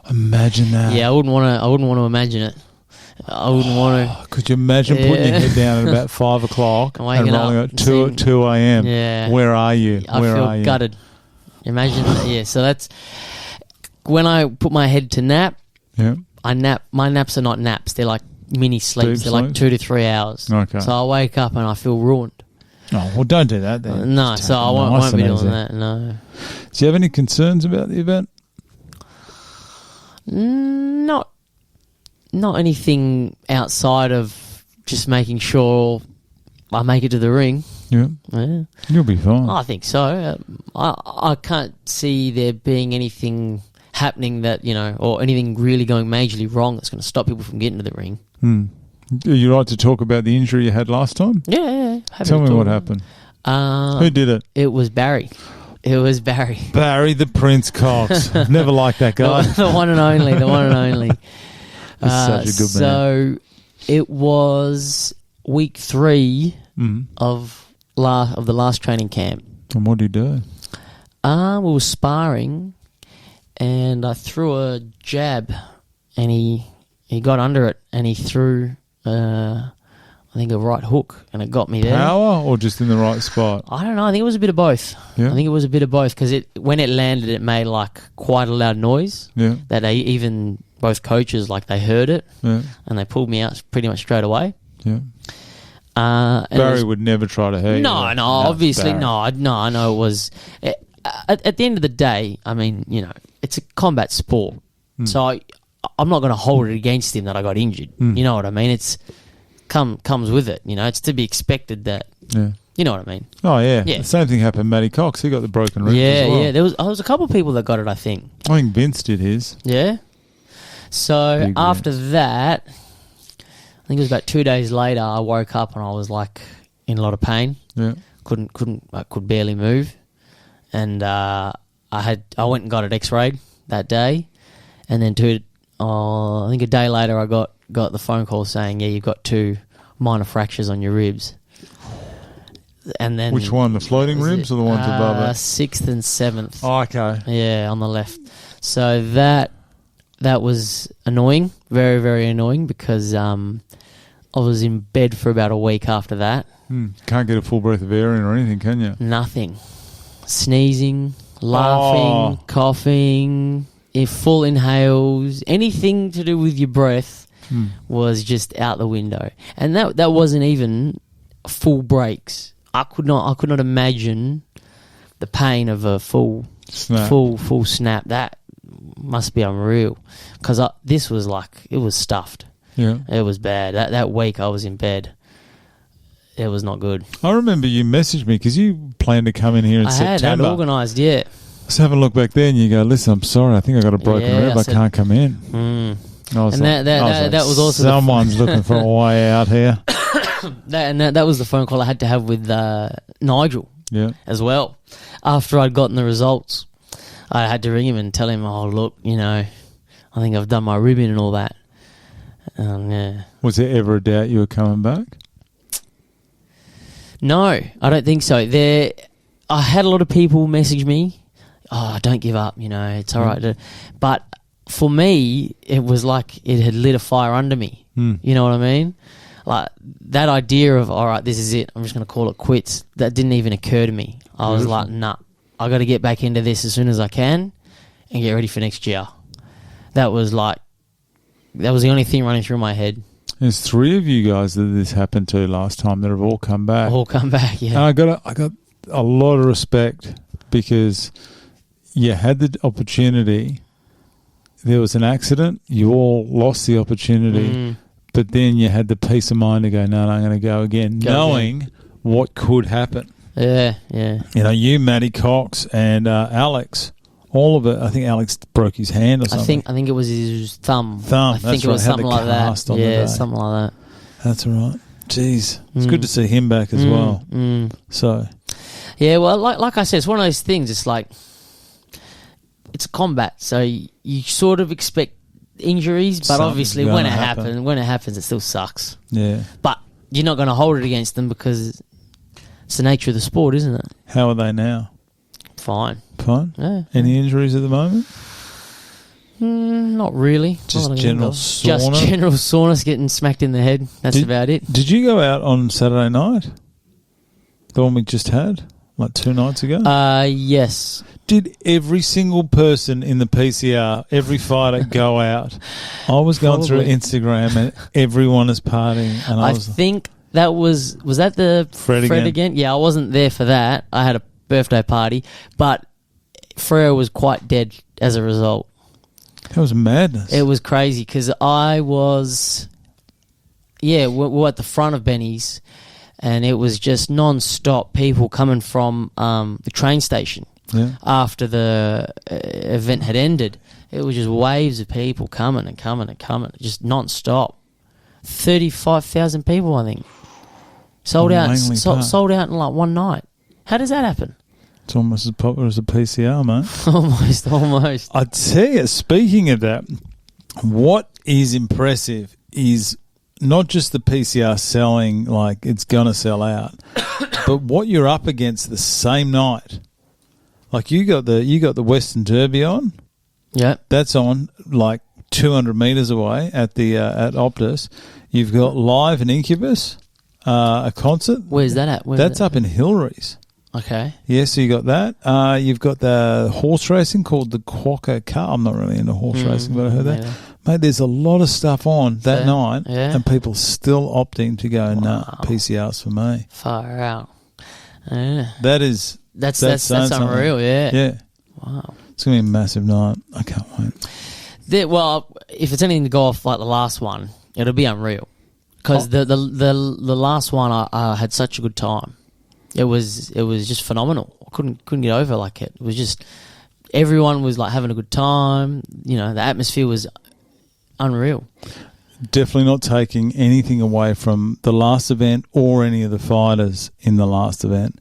Imagine that. Yeah, I wouldn't want to imagine it. I wouldn't want to. Could you imagine putting your head down at about 5 o'clock and rolling at 2 a.m.? Yeah. Where are you? I feel gutted. Imagine that. Yeah, so that's when I put my head to nap. Yeah. I nap. My naps are not naps. They're like mini sleeps. They're like 2 to 3 hours. Okay. So I wake up and I feel ruined. Oh, well, don't do that then. No, so I won't be doing that, no. Do you have any concerns about the event? Not anything outside of just making sure I make it to the ring. Yeah. You'll be fine. I think so. I can't see there being anything happening that, or anything really going majorly wrong that's going to stop people from getting to the ring. Are you right to talk about the injury you had last time? Yeah. Tell me what happened. Who did it? It was Barry. Barry the Prince Cox. Never liked that guy. The one and only. He's such a good man. So it was week 3 of the last training camp. And what did he do? We were sparring, and I threw a jab, and he got under it, and he threw, I think, a right hook, and it got me there. Power or just in the right spot? I don't know. I think it was a bit of both. Yeah. I think it was a bit of both because when it landed, it made like quite a loud noise. Yeah. That even both coaches, like, they heard it, Yeah. and they pulled me out pretty much straight away. Yeah. And Barry would never try to hurt you. No, obviously, Barry. no. I know it was. At the end of the day, I mean, it's a combat sport, so I'm not going to hold it against him that I got injured. You know what I mean? It's comes with it. It's to be expected that. Yeah. You know what I mean? Oh yeah. Yeah. The same thing happened to Matty Cox. He got the broken ribs Yeah, as well. yeah. There was a couple of people that got it, I think. I think Vince did his. Yeah. So Big after that, I think it was about 2 days later, I woke up and I was like in a lot of pain. Yeah. I could barely move, and I went and got it X-rayed that day, and then I think a day later I got the phone call saying, you've got 2 minor fractures on your ribs. And then Which one, the floating ribs or the ones above it? 6th and 7th. Oh, okay. Yeah, on the left. So that was annoying, very, very annoying, because I was in bed for about a week after that. Can't get a full breath of air in or anything, can you? Nothing. Sneezing, laughing, coughing, full inhales, anything to do with your breath was just out the window. And that wasn't even full breaks. I could not imagine the pain of a full snap. That must be unreal, because this was like, it was stuffed. Yeah. It was bad. That week I was in bed. It was not good. I remember you messaged me because you planned to come in here in September. I had organised, yeah. Let's have a look back there, and you go, listen, I'm sorry, I think I got a broken rib. I can't come in. I was and that was also someone's looking for a way out here. That was the phone call I had to have with Nigel as well. After I'd gotten the results, I had to ring him and tell him, oh, look, I think I've done my ribbing and all that. Yeah. Was there ever a doubt you were coming back? No, I don't think so. I had a lot of people message me, oh, don't give up, it's all right. But for me, it was like it had lit a fire under me. You know what I mean? Like, that idea of, all right, this is it, I'm just going to call it quits, that didn't even occur to me. I was like, nah, I got to get back into this as soon as I can and get ready for next year. That was the only thing running through my head. There's 3 of you guys that this happened to last time that have all come back. All come back, yeah. And I got a lot of respect because you had the opportunity. There was an accident. You all lost the opportunity. But then you had the peace of mind to go, no, I'm going to go again, knowing what could happen. Yeah, yeah. You, Matty Cox, and Alex, all of it. I think Alex broke his hand or something. I think it was his thumb. I think it was something like that. Yeah, something like that. That's all right. Jeez, it's good to see him back as well. So, yeah, well, like I said, it's one of those things. It's like, it's a combat, so you sort of expect injuries, but obviously when it happens, it still sucks. Yeah. But you're not going to hold it against them because it's the nature of the sport, isn't it? How are they now? Fine. Yeah. Any injuries at the moment? Not really. Just general soreness? Just general soreness, getting smacked in the head. That's about it. Did you go out on Saturday night? The one we just had? Like 2 nights ago? Yes. Did every single person in the PCR, every fighter, go out? I was going through Instagram and everyone is partying. And I think that was that the Fred again? Yeah, I wasn't there for that. I had a birthday party, but Freo was quite dead as a result. That was madness. It was crazy because I was, we're at the front of Benny's, and it was just non-stop people coming from the train station. Yeah. After the event had ended, it was just waves of people coming and coming and coming, just non-stop. 35,000 people, I think, sold out in like one night. How does that happen? It's almost as popular as a PCR, mate. Almost. I tell you, speaking of that, what is impressive is not just the PCR selling like it's going to sell out, but what you're up against the same night. Like you got the Western Derby on. Yeah. That's on like 200 metres away at the at Optus. You've got Live and Incubus, a concert. Where's that at? That's up in Hillarys. Okay. Yeah, so you got that. You've got the horse racing called the Quokka Cup. I'm not really into horse racing, but I heard that. Mate, there's a lot of stuff on that night, and people still opting to go, PCRs for me. Far out. Yeah. That's unreal, yeah. Yeah. Wow. It's going to be a massive night. I can't wait. Well, if it's anything to go off like the last one, it'll be unreal. Because the last one, I had such a good time. It was just phenomenal. I couldn't get over like it. It was just everyone was like having a good time. You know, the atmosphere was unreal. Definitely not taking anything away from the last event or any of the fighters in the last event.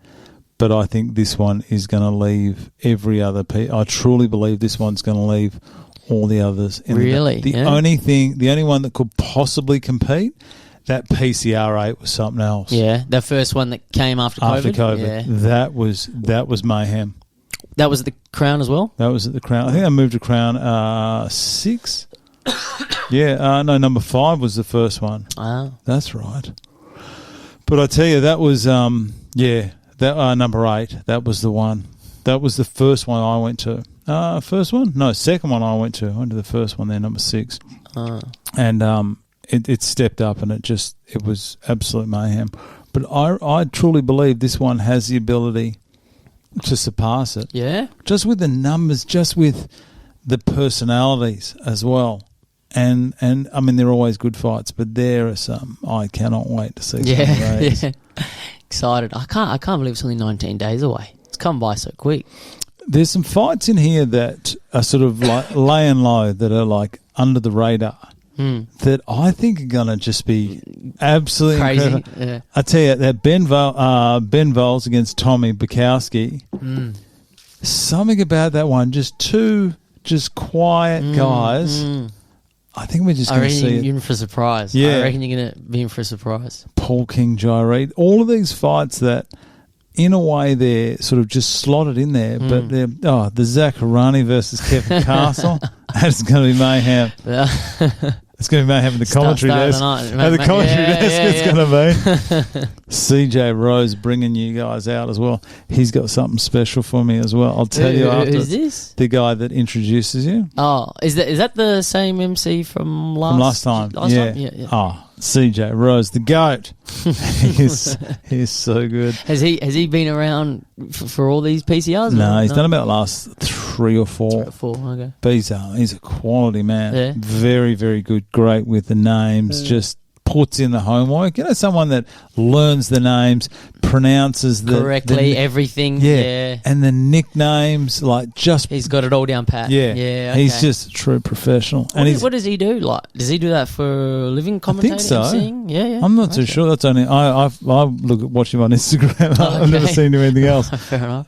But I think this one is going to leave every other. I truly believe this one's going to leave all the others. Really? The only one that could possibly compete, that PCR 8 was something else. Yeah, the first one that came after COVID. After COVID, yeah. that was mayhem. That was at the Crown as well. That was at the Crown. I think I moved to Crown 6. Yeah, no, number 5 was the first one. Oh. That's right. But I tell you, that was that number 8. That was the one. That was the first one I went to. First one? No, second one I went to. I went to the first one there, number 6. And it stepped up, and it was absolute mayhem. But I truly believe this one has the ability to surpass it. Yeah? Just with the numbers, just with the personalities as well. And I mean, they're always good fights, but there are some I cannot wait to see. Yeah. Excited. I can't believe it's only 19 days away. It's come by so quick. There's some fights in here that are sort of like laying low, that are like under the radar, that I think are going to just be absolutely crazy. Incredible. Yeah. I tell you, that Ben Vols against Tommy Bukowski, something about that one, just quiet guys. I think we're just going to see it. You're in for a surprise. Yeah. I reckon you're going to be in for a surprise. Paul King, Jai Reid, all of these fights that, in a way, they're sort of just slotted in there, but they're the Zak Hourani versus Kevin Castle. That's going to be mayhem. It's going to be mayhem at the commentary desk. At the commentary desk, it's going to be. CJ Rose bringing you guys out as well. He's got something special for me as well. I'll tell you after. Who's this? The guy that introduces you. Oh, is that the same MC from last time? Yeah. Oh, CJ Rose, the GOAT. He's so good. Has he been around for all these PCRs? No, he's done about the last 3 or 4. 3 or 4, okay. But he's a quality man. Yeah. Very, very good. Great with the names. Just puts in the homework. You know, someone that learns the names, pronounces correctly everything. Yeah. And the nicknames, like just he's got it all down pat. Yeah. Yeah. Okay. He's just a true professional. What does he do? Like, does he do that for a living, commentating? I think so. MCing? Yeah. I'm not too sure. That's only I watch him on Instagram. Oh, okay. I've never seen him anything else. Fair enough.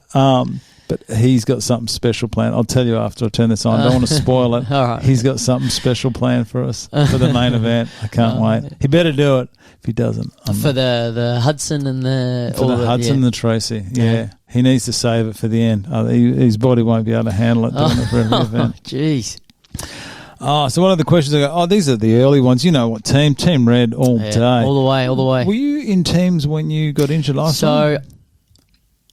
But he's got something special planned. I'll tell you after I turn this on. I don't want to spoil it. All right. He's got something special planned for us for the main event. I can't wait. He better do it. If he doesn't, for the Hudson and the Hudson and the Tracy. Yeah. He needs to save it for the end. His body won't be able to handle it doing it for every event. Jeez. So one of the questions I go, these are the early ones. You know what team? Team Red all day. All the way. Were you in teams when you got injured last time?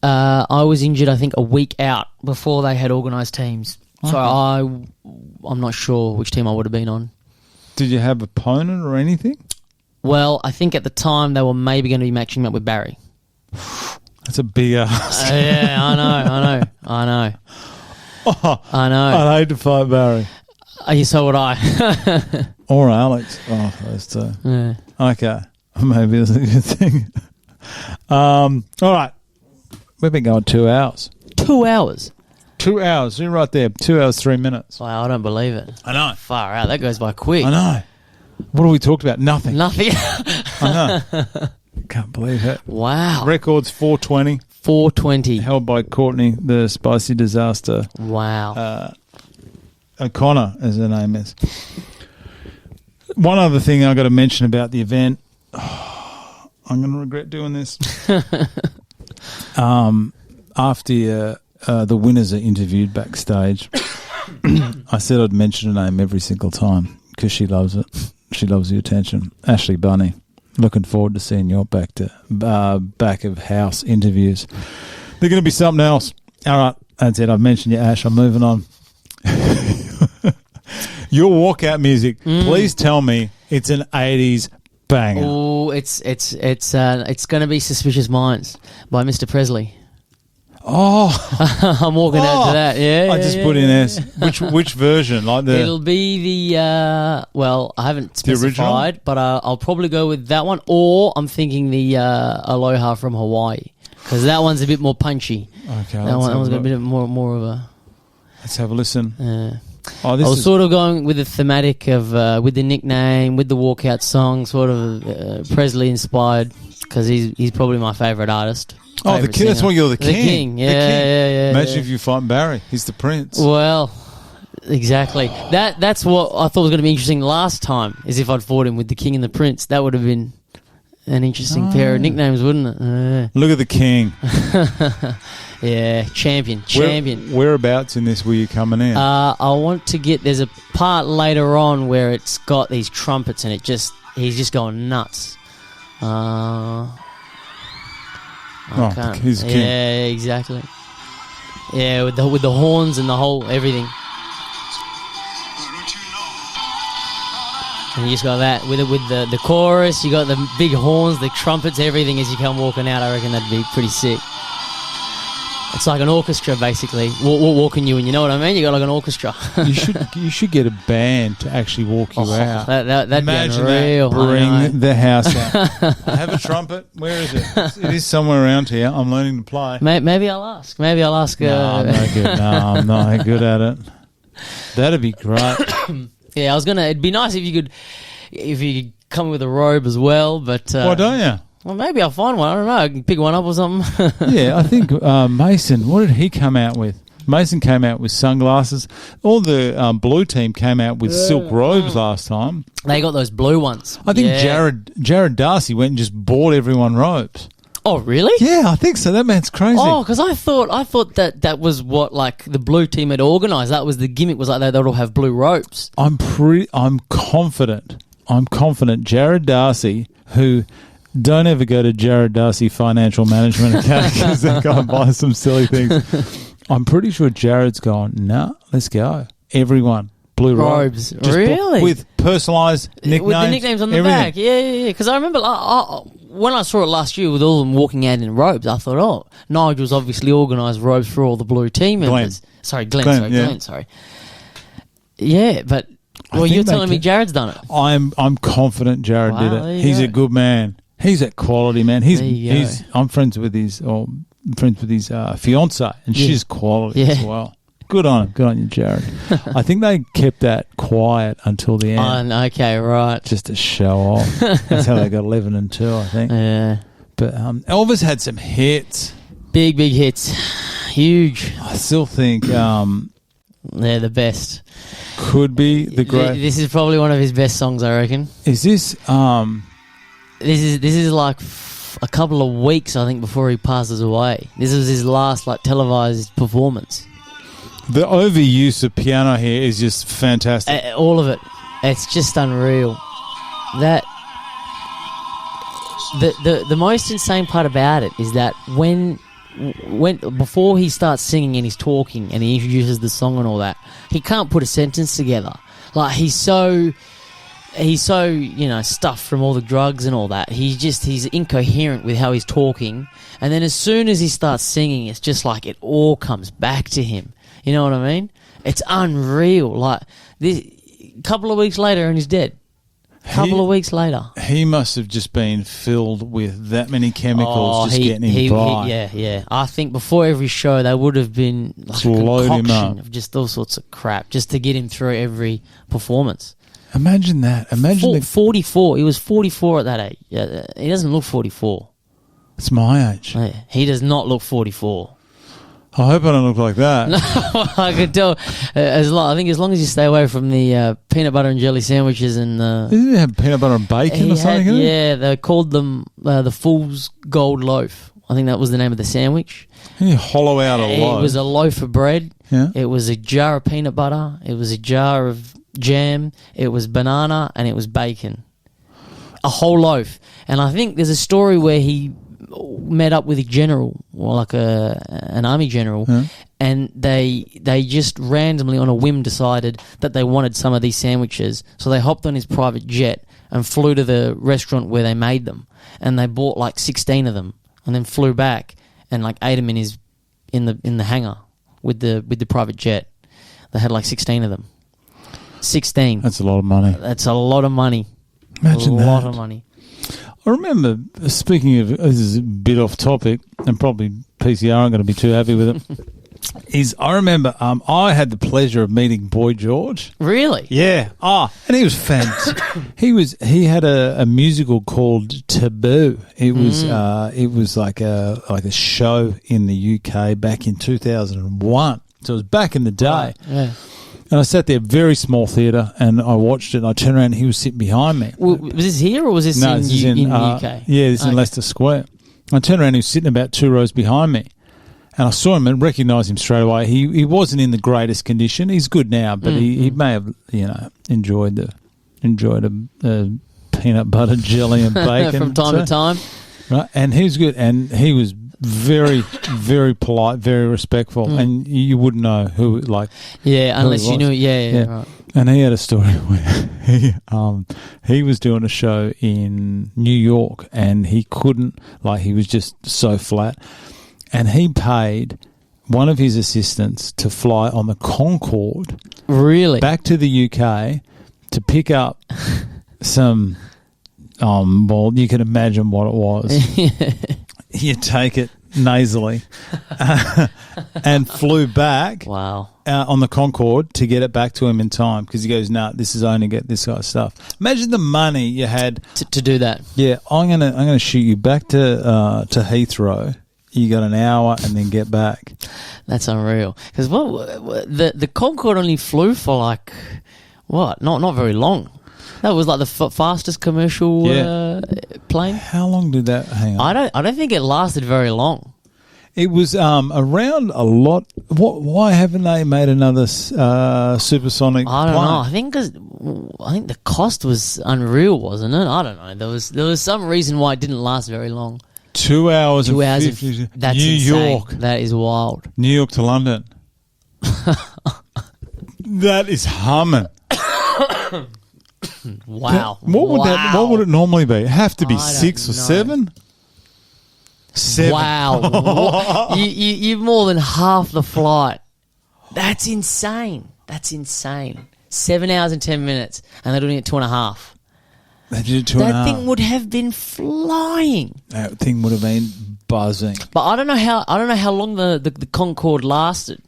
I was injured, I think, a week out before they had organised teams. Okay. So I'm not sure which team I would have been on. Did you have an opponent or anything? Well, I think at the time they were maybe going to be matching up with Barry. That's a big ask. Yeah, I know. Oh, I know. I'd hate to fight Barry. So would I. Or Alex. Oh, those two. Yeah. Okay. Maybe that's a good thing. All right. We've been going 2 hours. 2 hours? 2 hours. You're right there. 2 hours, 3 minutes. Wow, I don't believe it. I know. Far out. That goes by quick. I know. What have we talked about? Nothing. I know. Can't believe it. Wow. Record's 420. 420. Held by Courtney, the spicy disaster. Wow. O'Connor, as her name is. One other thing I've got to mention about the event. I'm going to regret doing this. After the winners are interviewed backstage, I said I'd mention her name every single time because she loves it. She loves the attention. Ashley Bunny. Looking forward to seeing your back of house interviews. They're going to be something else. All right, that's it. I've mentioned you, Ash. I'm moving on. Your walkout music. Please tell me it's an 80s banger. Oh, it's going to be "Suspicious Minds" by Mr. Presley. Oh, I'm walking out to that. Yeah, I just put in S. Which version? It'll be the well, I haven't specified, but I'll probably go with that one, or I'm thinking the Aloha from Hawaii, because that one's a bit more punchy. Okay, that one's got a bit more of a. Let's have a listen. I was sort of going with the thematic of with the nickname, with the walkout song, sort of Presley inspired, because he's probably my favourite artist. Oh, the king! That's why you're the king. The king, yeah. Imagine if you fight Barry. He's the prince. Well, exactly. That's what I thought was going to be interesting last time, is if I'd fought him with the king and the prince. That would have been an interesting pair of nicknames, wouldn't it? Look at the king. Yeah, champion. Whereabouts in this were you coming in? I want to get... There's a part later on where it's got these trumpets and he's just going nuts. He's king. Yeah, exactly. Yeah, with the horns and the whole everything. And you just got that with the chorus. You got the big horns, the trumpets, everything as you come walking out. I reckon that'd be pretty sick. It's like an orchestra, basically, walking you in. You know what I mean? You got like an orchestra. You should get a band to actually walk you out. That'd Imagine be unreal. That. Bring the house out. I have a trumpet. Where is it? It is somewhere around here. I'm learning to play. Maybe I'll ask. No, I'm no good. No, I'm not good at it. That'd be great. Yeah, it'd be nice if you could come with a robe as well, but why don't you? Well, maybe I'll find one. I don't know. I can pick one up or something. Yeah, I think Mason, what did he come out with? Mason came out with sunglasses. All the blue team came out with silk robes last time. They got those blue ones. I think Jared Darcy went and just bought everyone robes. Oh, really? Yeah, I think so. That man's crazy. Oh, because I thought that was what like the blue team had organised. That was the gimmick. Was like they'd all have blue robes. I'm confident. Jared Darcy, who. Don't ever go to Jared Darcy Financial Management account because they're going to buy some silly things. I'm pretty sure Jared's gone, nah, let's go. Everyone, blue robes. Really? With personalised nicknames. With the nicknames on the back. Yeah. Because I remember when I saw it last year with all of them walking out in robes, I thought, Nigel's obviously organised robes for all the blue team members. Glenn, sorry. Yeah, but... Well, you're telling me Jared's done it. I'm confident Jared did it. He's a good man. He's a quality man. I'm friends with his fiance, and she's quality as well. Good on him. Good on you, Jared. I think they kept that quiet until the end. Okay, right. Just to show off. That's how they got 11 and 2, I think. Yeah. But Elvis had some hits. Big hits. Huge. I still think they're the best. Could be the great. This is probably one of his best songs, I reckon. Is this? This is like a couple of weeks, I think, before he passes away. This was his last televised performance. The overuse of piano here is just fantastic. All of it. It's just unreal. That the most insane part about it is that when before he starts singing and he's talking and he introduces the song and all that, he can't put a sentence together. Like he's so stuffed from all the drugs and all that. He's incoherent with how he's talking. And then as soon as he starts singing, it's just like it all comes back to him. You know what I mean? It's unreal. Like this, couple of weeks later and he's dead. Couple of weeks later. He must have just been filled with that many chemicals getting him by. Yeah. I think before every show they would have been like a concoction of just all sorts of crap just to get him through every performance. Imagine that. 44. He was 44 at that age. He doesn't look 44. It's my age. He does not look 44. I hope I don't look like that. No, I could tell. I think as long as you stay away from the peanut butter and jelly sandwiches and... Didn't he have peanut butter and bacon or something? Yeah, they called them the Fool's Gold Loaf. I think that was the name of the sandwich. You hollow out a loaf. It was a loaf of bread. Yeah. It was a jar of peanut butter. It was a jar of jam. It was banana, and it was bacon. A whole loaf. And I think there's a story where he met up with a general, or like an army general, and they just randomly on a whim decided that they wanted some of these sandwiches. So they hopped on his private jet and flew to the restaurant where they made them, and they bought like 16 of them, and then flew back and like ate them in the hangar with the private jet. They had like 16 of them. 16. That's a lot of money. That's a lot of money. Imagine that. A lot of money. I remember, speaking of, this is a bit off topic, and probably PCR aren't going to be too happy with it, I remember I had the pleasure of meeting Boy George. Really? Yeah. And he was fantastic. He had a musical called Taboo. It was like a show in the UK back in 2001. So it was back in the day. Right. Yeah. And I sat there, very small theatre, and I watched it, and I turned around and he was sitting behind me. Was this here or was this in the UK? Yeah, this is in Leicester Square. I turned around and he was sitting about 2 rows behind me. And I saw him and recognised him straight away. He wasn't in the greatest condition. He's good now, but he may have, enjoyed a peanut butter jelly and bacon. From time to time. Right, and he was good. And he was very, very polite, very respectful, and you wouldn't know who, like... Yeah, unless you knew... Yeah, right. And he had a story where he was doing a show in New York, and he couldn't... Like, he was just so flat. And he paid one of his assistants to fly on the Concorde... Really? ...back to the UK to pick up some... well, you can imagine what it was. You take it nasally and flew back on the Concorde to get it back to him in time because he goes, nah, this is only get this guy's stuff. Imagine the money you had to do that. Yeah, I'm gonna shoot you back to Heathrow. You got an hour and then get back. That's unreal. Because the Concorde only flew for like what? Not very long. That was like the fastest commercial plane. How long did that hang on? I don't think it lasted very long. It was around a lot. Why haven't they made another supersonic plane? I don't know. I think the cost was unreal, wasn't it? I don't know. There was some reason why it didn't last very long. 2 hours. 2 hours. 50, that's New insane. York. That is wild. New York to London. That is humming. Wow. What would it normally be? It'd have to be 6 or 7? 7. Wow. You're more than half the flight. That's insane. 7 hours and 10 minutes, and they're doing it 2.5. They did it 2.5. That thing would have been flying. That thing would have been buzzing. But I don't know how long the Concorde lasted.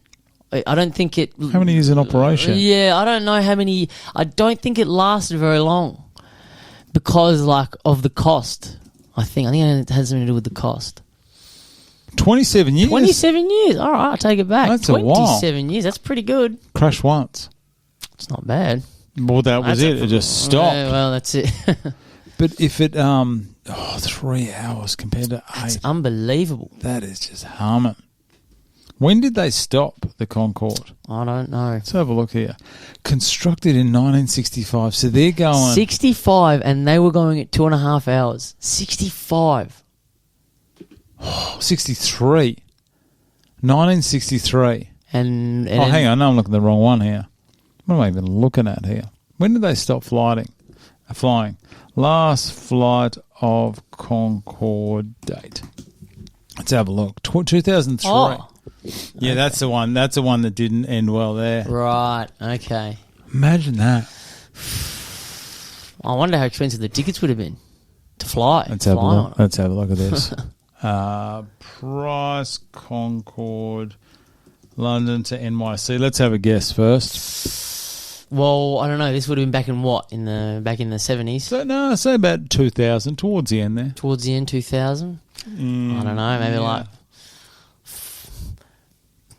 I don't think it... How many years in operation? Yeah, I don't know how many... I don't think it lasted very long because, like, of the cost, I think it has something to do with the cost. 27 years? 27 years. All right, I'll take it back. That's a while. 27 years. That's pretty good. Crashed once. It's not bad. Well, that was it. It just stopped. Yeah, well, that's it. But if it... 3 hours compared to 8... That's unbelievable. That is just humming. When did they stop the Concorde? I don't know. Let's have a look here. Constructed in 1965. So they're going... 65 and they were going at 2.5 hours. 65. 63. 1963. And hang on. No, I'm looking at the wrong one here. What am I even looking at here? When did they stop flying? Last flight of Concorde date. Let's have a look. 2003. Oh. Yeah, okay. That's the one. That's the one that didn't end well there. Right. Okay. Imagine that. I wonder how expensive the tickets would have been to fly. Let's have a look at this. Price Concorde, London to NYC. Let's have a guess first. Well, I don't know. This would have been back in what? Back in the 70s? So say about 2000, towards the end there. Towards the end, 2000? I don't know. Maybe like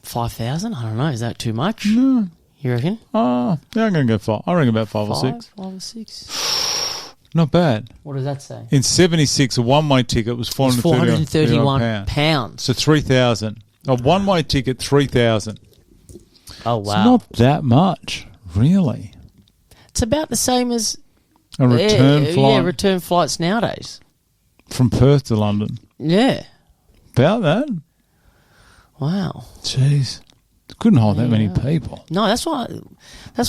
5,000? I don't know. Is that too much? No. You reckon? Yeah, I'm going to go 5. I reckon about 5 or 6. 5 or 6. Not bad. What does that say? In 76, a one-way ticket was £431. So 3,000. A one-way ticket, 3,000. Oh, wow. It's not that much, really. It's about the same as A return flight. Yeah, return flights nowadays. From Perth to London. Yeah. About that. Wow. Jeez. Couldn't hold that many people. No, that's what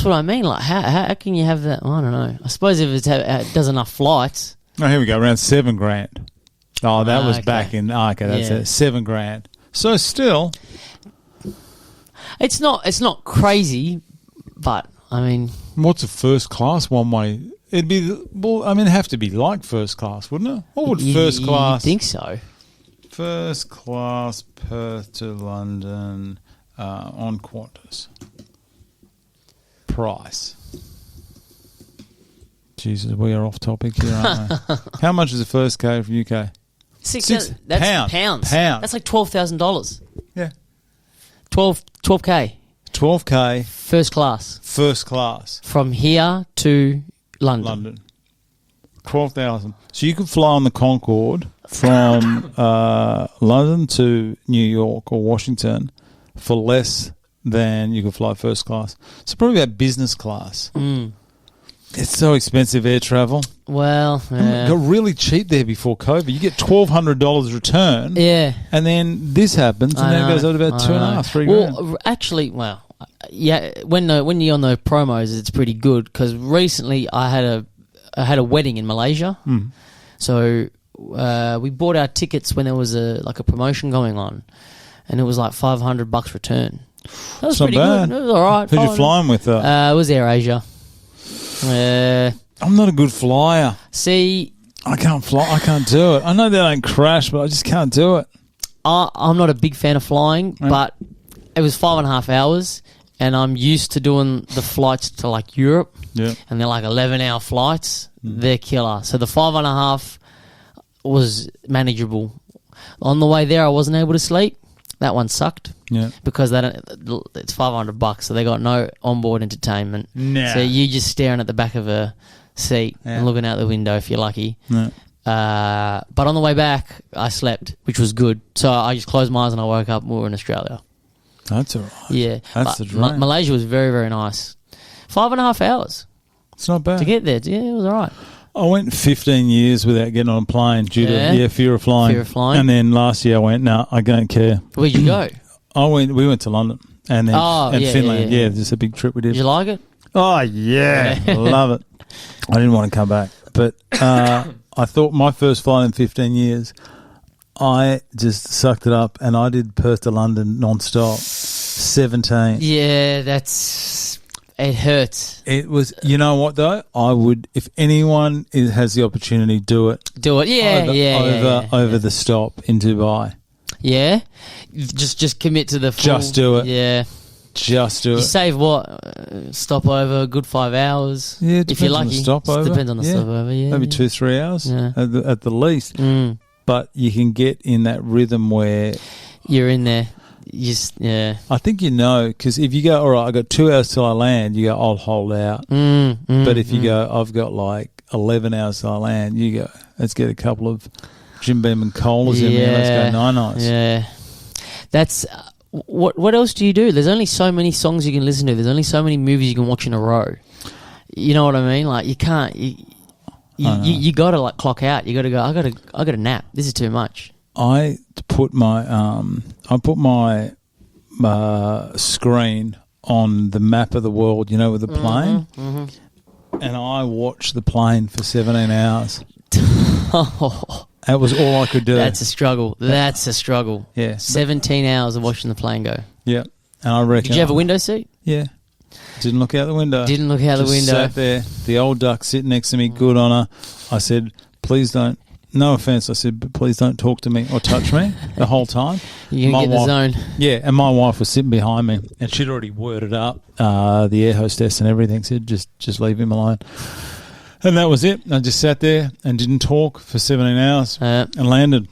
I mean. Like, how can you have that? I don't know. I suppose if it does enough flights. Oh, here we go. Around $7,000. Oh, that was okay. back in. Okay, that's Yeah. it. $7,000. So still, It's not crazy, but I mean, what's a first class one way? It'd be it'd have to be like first class, wouldn't it? What would first class? I think so. First class Perth to London on Qantas. Price. Jesus, we are off topic here, aren't we? How much is the first K from UK? That's pounds. That's like $12,000. Yeah. 12K. 12K. First class. First class. From here to London. 12,000. So you could fly on the Concorde from London to New York or Washington for less than you could fly first class. So probably about business class. Mm. It's so expensive, air travel. Well, It got really cheap there before COVID. You get $1,200 return. Yeah. And then this happens, and then it goes out about $2,500, $3,000. Well, actually, yeah, when you're on the promos, it's pretty good because recently I had a wedding in Malaysia. Mm. So we bought our tickets when there was a promotion going on, and it was like $500 return. That was pretty bad. good. It was all right. Who'd you flying with? It was AirAsia. I'm not a good flyer. See, I can't fly. I can't do it. I know they don't crash, but I just can't do it. I'm not a big fan of flying, but it was 5.5 hours, and I'm used to doing the flights to like Europe. Yeah. And they're like 11-hour flights. They're killer. So the 5.5 was manageable. On the way there, I wasn't able to sleep. That one sucked. Yeah. Because it's $500, so they got no onboard entertainment. Nah. So you just staring at the back of a seat and looking out the window if you're lucky. Yeah. But on the way back, I slept, which was good. So I just closed my eyes and I woke up and we were in Australia. That's all right. Yeah. That's the dream. Malaysia was very, very nice. 5.5 hours. It's not bad. To get there. Yeah, it was all right. I went 15 years without getting on a plane due to fear of flying. Fear of flying. And then last year I went, no, I don't care. Where'd you go? We went to London and then Finland. Yeah. Just a big trip we did. Did you like it? Oh, yeah. Love it. I didn't want to come back. But I thought my first flight in 15 years, I just sucked it up and I did Perth to London non-stop. 17. Yeah, it hurts. It was, you know what though? I would, if anyone has the opportunity, do it. Do it, over the stop in Dubai. Yeah, just commit to the full. Just do it. Yeah, just do it. You save what? Stopover, a good 5 hours. Yeah, if you're lucky. On the stopover. Depends on the stopover. Yeah, maybe 2-3 hours at the least. Mm. But you can get in that rhythm where you're in there. I think because if you go, all right, I got 2 hours till I land, you go, I'll hold out. But if you go, I've got like 11 hours till I land, you go, let's get a couple of Jim Beam and colas in there, let's go nine-nights. Yeah. That's, what else do you do? There's only so many songs you can listen to. There's only so many movies you can watch in a row. You know what I mean? Like, you can't, you got to like clock out. You got to go, I got to nap. This is too much. I put my screen on the map of the world, with the plane, and I watched the plane for 17 hours. That was all I could do. That's a struggle. Yeah. 17 hours of watching the plane go. Yeah. And I reckon... Did you have a window seat? Yeah. Didn't look out the window. Just sat there. The old duck sitting next to me, good on her. I said, please don't... No offence, I said, but please don't talk to me or touch me the whole time. You can get the zone. Yeah, and my wife was sitting behind me, and she'd already worded up the air hostess and everything, said, just leave him alone. And that was it. I just sat there and didn't talk for 17 hours and landed.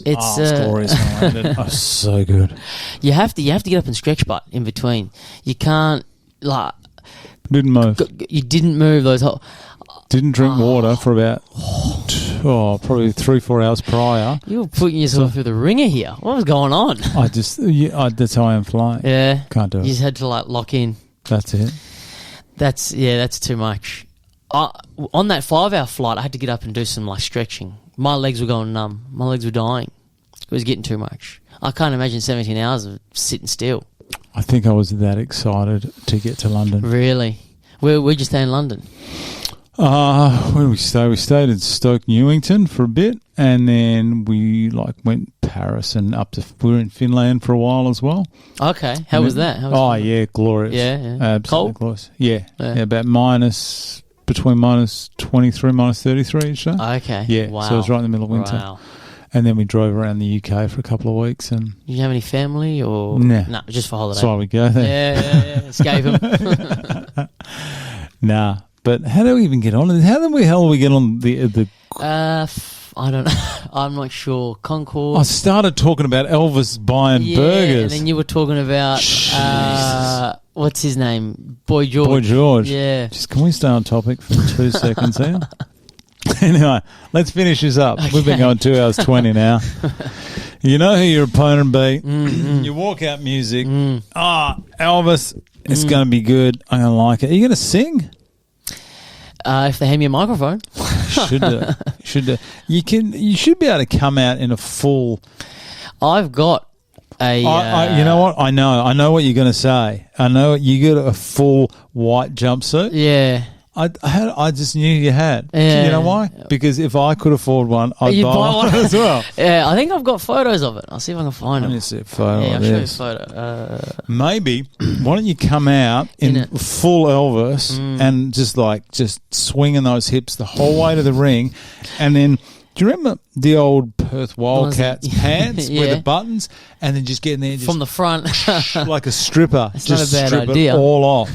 It's glorious when I landed. Oh, so good. You have to get up and stretch butt in between. You can't, Didn't move. You didn't move those whole... Didn't drink water for about probably 3-4 hours prior. You were putting yourself through the ringer here. What was going on? That's how I am flying. Yeah. Can't do it. You just had to lock in. That's it. That's too much. On that 5-hour flight, I had to get up and do some stretching. My legs were going numb. My legs were dying. It was getting too much. I can't imagine 17 hours of sitting still. I think I was that excited to get to London. Really? Where'd you stay in London? Where did we stay? We stayed in Stoke Newington for a bit, and then we went Paris and we were in Finland for a while as well. Okay, how was that? Glorious. Yeah. Absolutely Cold? glorious. Yeah, about between minus 23, minus 33 each day. Okay. Yeah, wow. so it was right in the middle of winter. Wow. And then we drove around the UK for a couple of weeks. And did you have any family or nah. No, just for holiday. That's why we go there. Yeah. Escape them. Nah. But how do we even get on? How the hell we get on the I don't know. I'm not sure. Concord. I started talking about Elvis buying burgers. And then you were talking about what's his name? Boy George. Boy George. Yeah. Just can we stay on topic for 2 seconds here? Anyway, let's finish this up. Okay. We've been going 2 hours 20 now. You know who your opponent beat. Mm-hmm. You walk out music. Elvis, it's going to be good. I'm going to like it. Are you going to sing? If they hand me a microphone. Should do. You should be able to come out in a full. I've got a. You know what? I know what you're going to say. I know you got a full white jumpsuit. Yeah. I just knew you had. Yeah. You know why? Because if I could afford one, I'd buy one as well. Yeah, I think I've got photos of it. I'll see if I can find them. Let me see a photo. Yeah, I'll show you a photo. Maybe, why don't you come out in full Elvis and just swinging those hips the whole way to the ring, and then. Do you remember the old Perth Wildcats pants with the buttons, and then just getting there from the front like a stripper? It's just not a bad strip idea. It all off.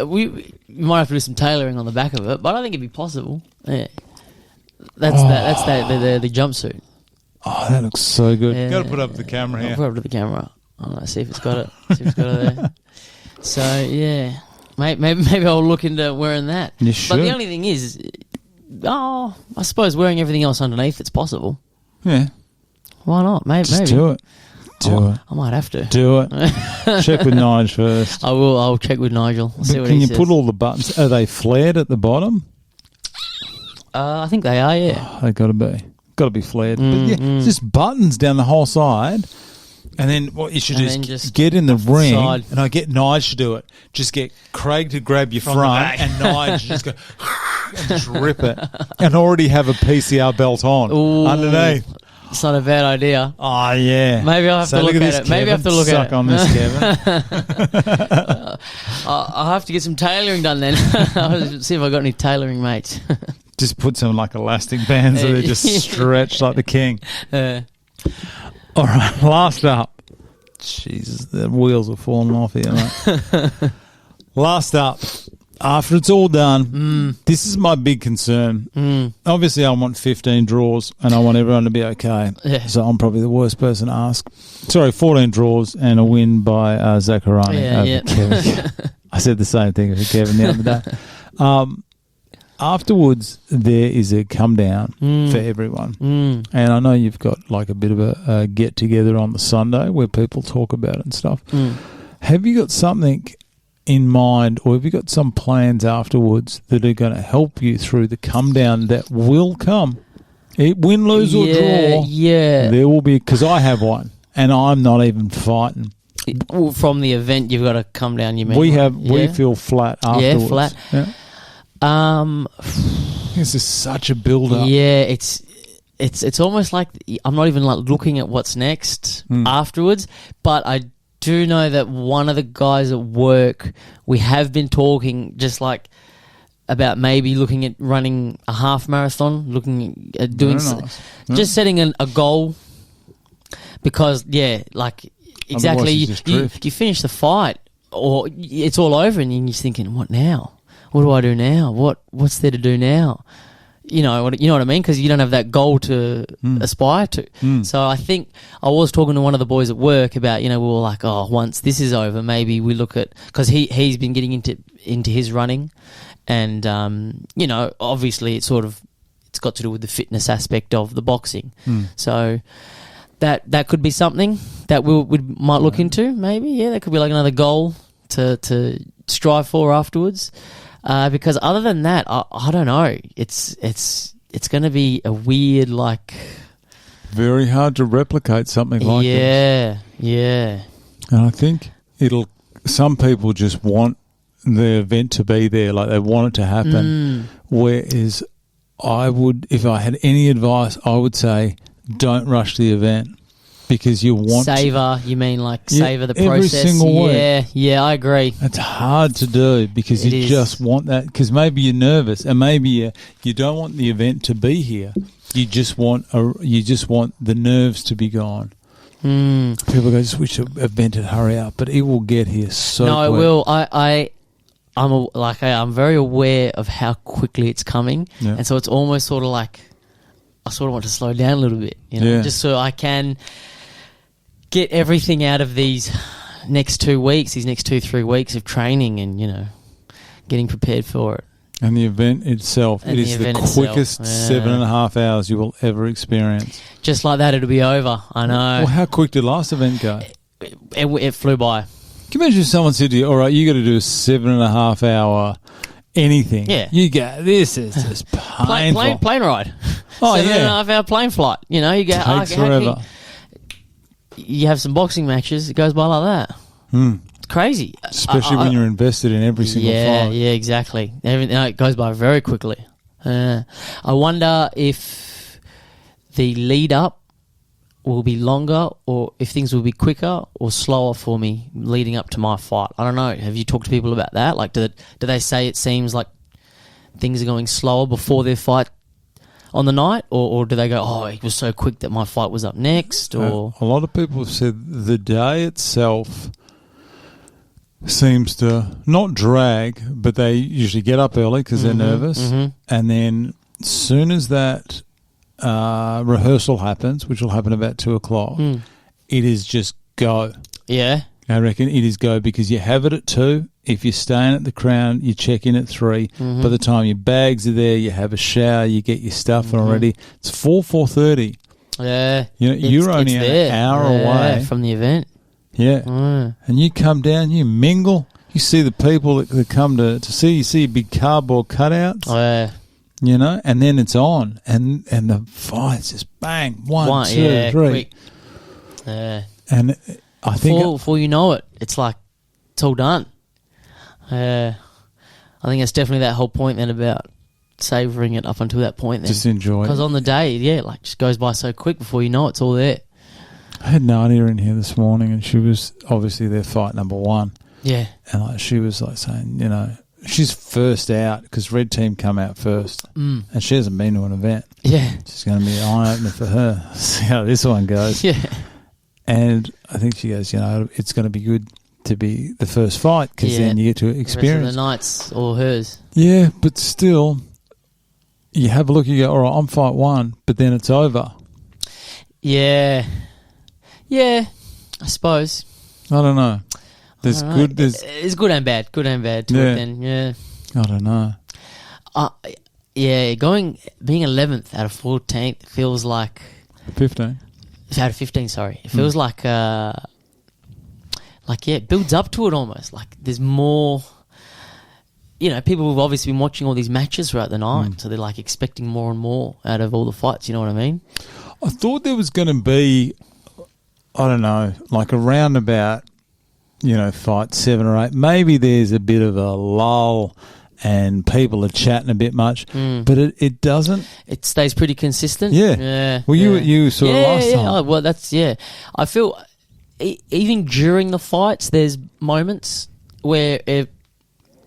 We might have to do some tailoring on the back of it, but I think it'd be possible. Yeah, that's the jumpsuit. Oh, that looks so good. Yeah. Got to put up the camera here. I'll put it up to the camera. See if it's got it. See if it's got it there. So yeah, maybe I'll look into wearing that. You should. But the only thing is. I suppose wearing everything else underneath, it's possible. Yeah. Why not? Maybe. Do it. Do it. I might have to. Do it. Check with Nigel first. I will. I'll check with Nigel. See what he says. Can you put all the buttons? Are they flared at the bottom? I think they are, yeah. Oh, they got to be. Got to be flared. But just buttons down the whole side. And then what you should do is get in the ring, and I get Nige to do it. Just get Craig to grab your front, and Nige just go and just rip it, and already have a PCR belt on underneath. It's not a bad idea. Oh yeah, maybe I'll have to look at it. Maybe I have to look at it. Suck on this, Kevin. I'll have to get some tailoring done then. I'll see if I got any tailoring mates. Just put some elastic bands so they just stretch like the king. All right, last up. Jesus, the wheels are falling off here, mate. Last up. After it's all done, this is my big concern. Obviously, I want 15 draws, and I want everyone to be okay. Yeah. So I'm probably the worst person to ask. Sorry, 14 draws and a win by Zak Hourani over Kevin. I said the same thing for Kevin the other day. Afterwards, there is a come down for everyone. And I know you've got a bit of a get-together on the Sunday where people talk about it and stuff. Have you got something in mind, or have you got some plans afterwards that are going to help you through the come down that will come? Win, lose, or draw, there will be, because I have one, and I'm not even fighting. From the event, you've got to come down, you mean? We feel flat afterwards. Yeah, flat. Yeah. This is such a build-up. Yeah, it's almost like I'm not even looking at what's next afterwards, but I do know that one of the guys at work, we have been talking just about maybe looking at running a half marathon, looking at doing just setting a goal, because exactly you finish the fight or it's all over and you're just thinking, what now? What do I do now? What's there to do now? you know what I mean? Because you don't have that goal to aspire to. So I think I was talking to one of the boys at work about, we were like, once this is over, maybe we look at, because he's been getting into his running, and obviously it's got to do with the fitness aspect of the boxing. So that could be something that we might look into. Maybe, yeah, that could be like another goal to strive for afterwards. Because other than that, I don't know. It's going to be a weird, very hard to replicate something like this. Yeah. And I think some people just want the event to be there, like they want it to happen. Whereas if I had any advice, I would say don't rush the event. Because you want savor the process. Every single week. Yeah, I agree. It's hard to do because you just want that. Because maybe you're nervous, and maybe you don't want the event to be here. You just want the nerves to be gone. People go, just wish the event would hurry up, but it will get here so. No, quick. it will. I'm very aware of how quickly it's coming, and so it's almost sort of like I sort of want to slow down a little bit, just so I can get everything out of these next 2 weeks, these next 2-3 weeks of training and, getting prepared for it. And the event itself, it is the quickest 7.5 hours you will ever experience. Just like that, it'll be over. I know. Well, how quick did last event go? It flew by. Can you imagine if someone said to you, all right, you got to do a 7.5 hour anything. Yeah. You go, this is just painful. Plane ride. Oh, 7.5 hour plane flight. You go, takes forever. You have some boxing matches, it goes by like that. It's crazy. Especially when you're invested in every single fight. Yeah, exactly. It goes by very quickly. I wonder if the lead up will be longer or if things will be quicker or slower for me leading up to my fight. I don't know. Have you talked to people about that? Like, do they say it seems like things are going slower before their fight on the night, or do they go, it was so quick that my fight was up next? Or a lot of people have said the day itself seems to not drag, but they usually get up early because they're nervous, and then as soon as that rehearsal happens, which will happen about 2:00, it is just go. Yeah. I reckon it is go because you have it at 2:00. If you're staying at the Crown, you check in at 3:00. By the time your bags are there, you have a shower, you get your stuff already. It's 4:30. Yeah. You're only an hour away from the event. Yeah. And you come down, you mingle, you see the people that come to see you, see big cardboard cutouts. And then it's on, and the fights just bang, 1, 2, 3. Quick. And I think before you know it, it's like it's all done. I think it's definitely that whole point then about savouring it up until that point. Then just enjoy it. Because on the day, just goes by so quick before you know it's all there. I had Nadia in here this morning, and she was obviously their fight number 1. Yeah, and she was saying, she's first out because Red Team come out first, and she hasn't been to an event. Yeah, it's going to be an eye opener for her. See how this one goes. Yeah, and I think she goes, it's going to be good to be the first fight because then you get to experience. The rest of the night's all hers. Yeah, but still, you have a look. You go, all right, I'm fight 1, but then it's over. Yeah, I suppose. I don't know. There's good. It's good and bad. Good and bad to it. Then I don't know. Being 11th out of 14th feels like 15. Out of 15, sorry. It feels like it builds up to it almost. Like there's more. People have obviously been watching all these matches throughout the night, so they're expecting more and more out of all the fights. You know what I mean? I thought there was going to be, I don't know, around about, fight 7 or 8. Maybe there's a bit of a lull and people are chatting a bit much, but it doesn't. It stays pretty consistent. Yeah. Well, you saw it last time. Oh, well, I feel even during the fights, there's moments where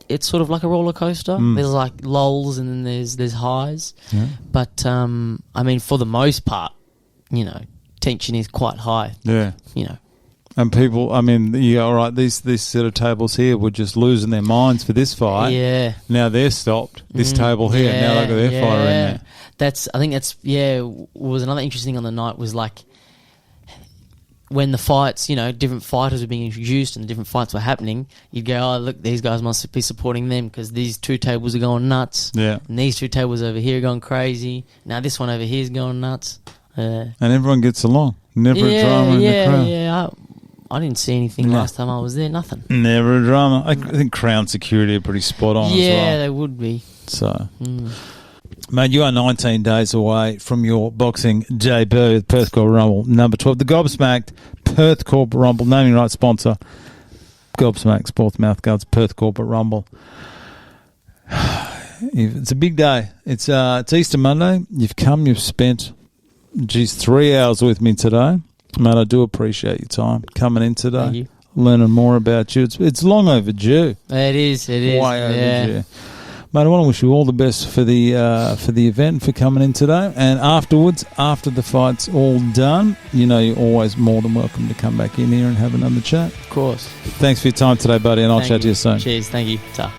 it's sort of like a roller coaster. There's lulls and then there's highs. Yeah. But, for the most part, tension is quite high. Yeah. And people, I mean, yeah, all right, these set of tables here were just losing their minds for this fight. Yeah. Now they're stopped. This table here, now they've got their fighter in there. I think that's, was another interesting on the night was like when the fights, different fighters were being introduced and the different fights were happening, you'd go, oh, look, these guys must be supporting them because these two tables are going nuts. Yeah. And these two tables over here are going crazy. Now this one over here is going nuts. And everyone gets along. Never a drama in the crowd. Yeah, I didn't see anything last time I was there. Nothing. Never a drama. I think Crown Security are pretty spot on as well. Yeah, they would be. So, mate, you are 19 days away from your boxing debut at Perth Corporate Rumble, number 12. The Gobsmacked Perth Corporate Rumble, naming right sponsor, Gobsmacked Sports Mouthguards, Perth Corporate Rumble. It's a big day. It's Easter Monday. You've come, you've spent, 3 hours with me today. Mate, I do appreciate your time coming in today. Thank you. Learning more about you. It's long overdue. It is. Way overdue. Mate, I want to wish you all the best for the event, for coming in today. And afterwards, after the fight's all done, you're always more than welcome to come back in here and have another chat. Of course. Thanks for your time today, buddy, and I'll chat to you soon. Cheers. Thank you. Ta.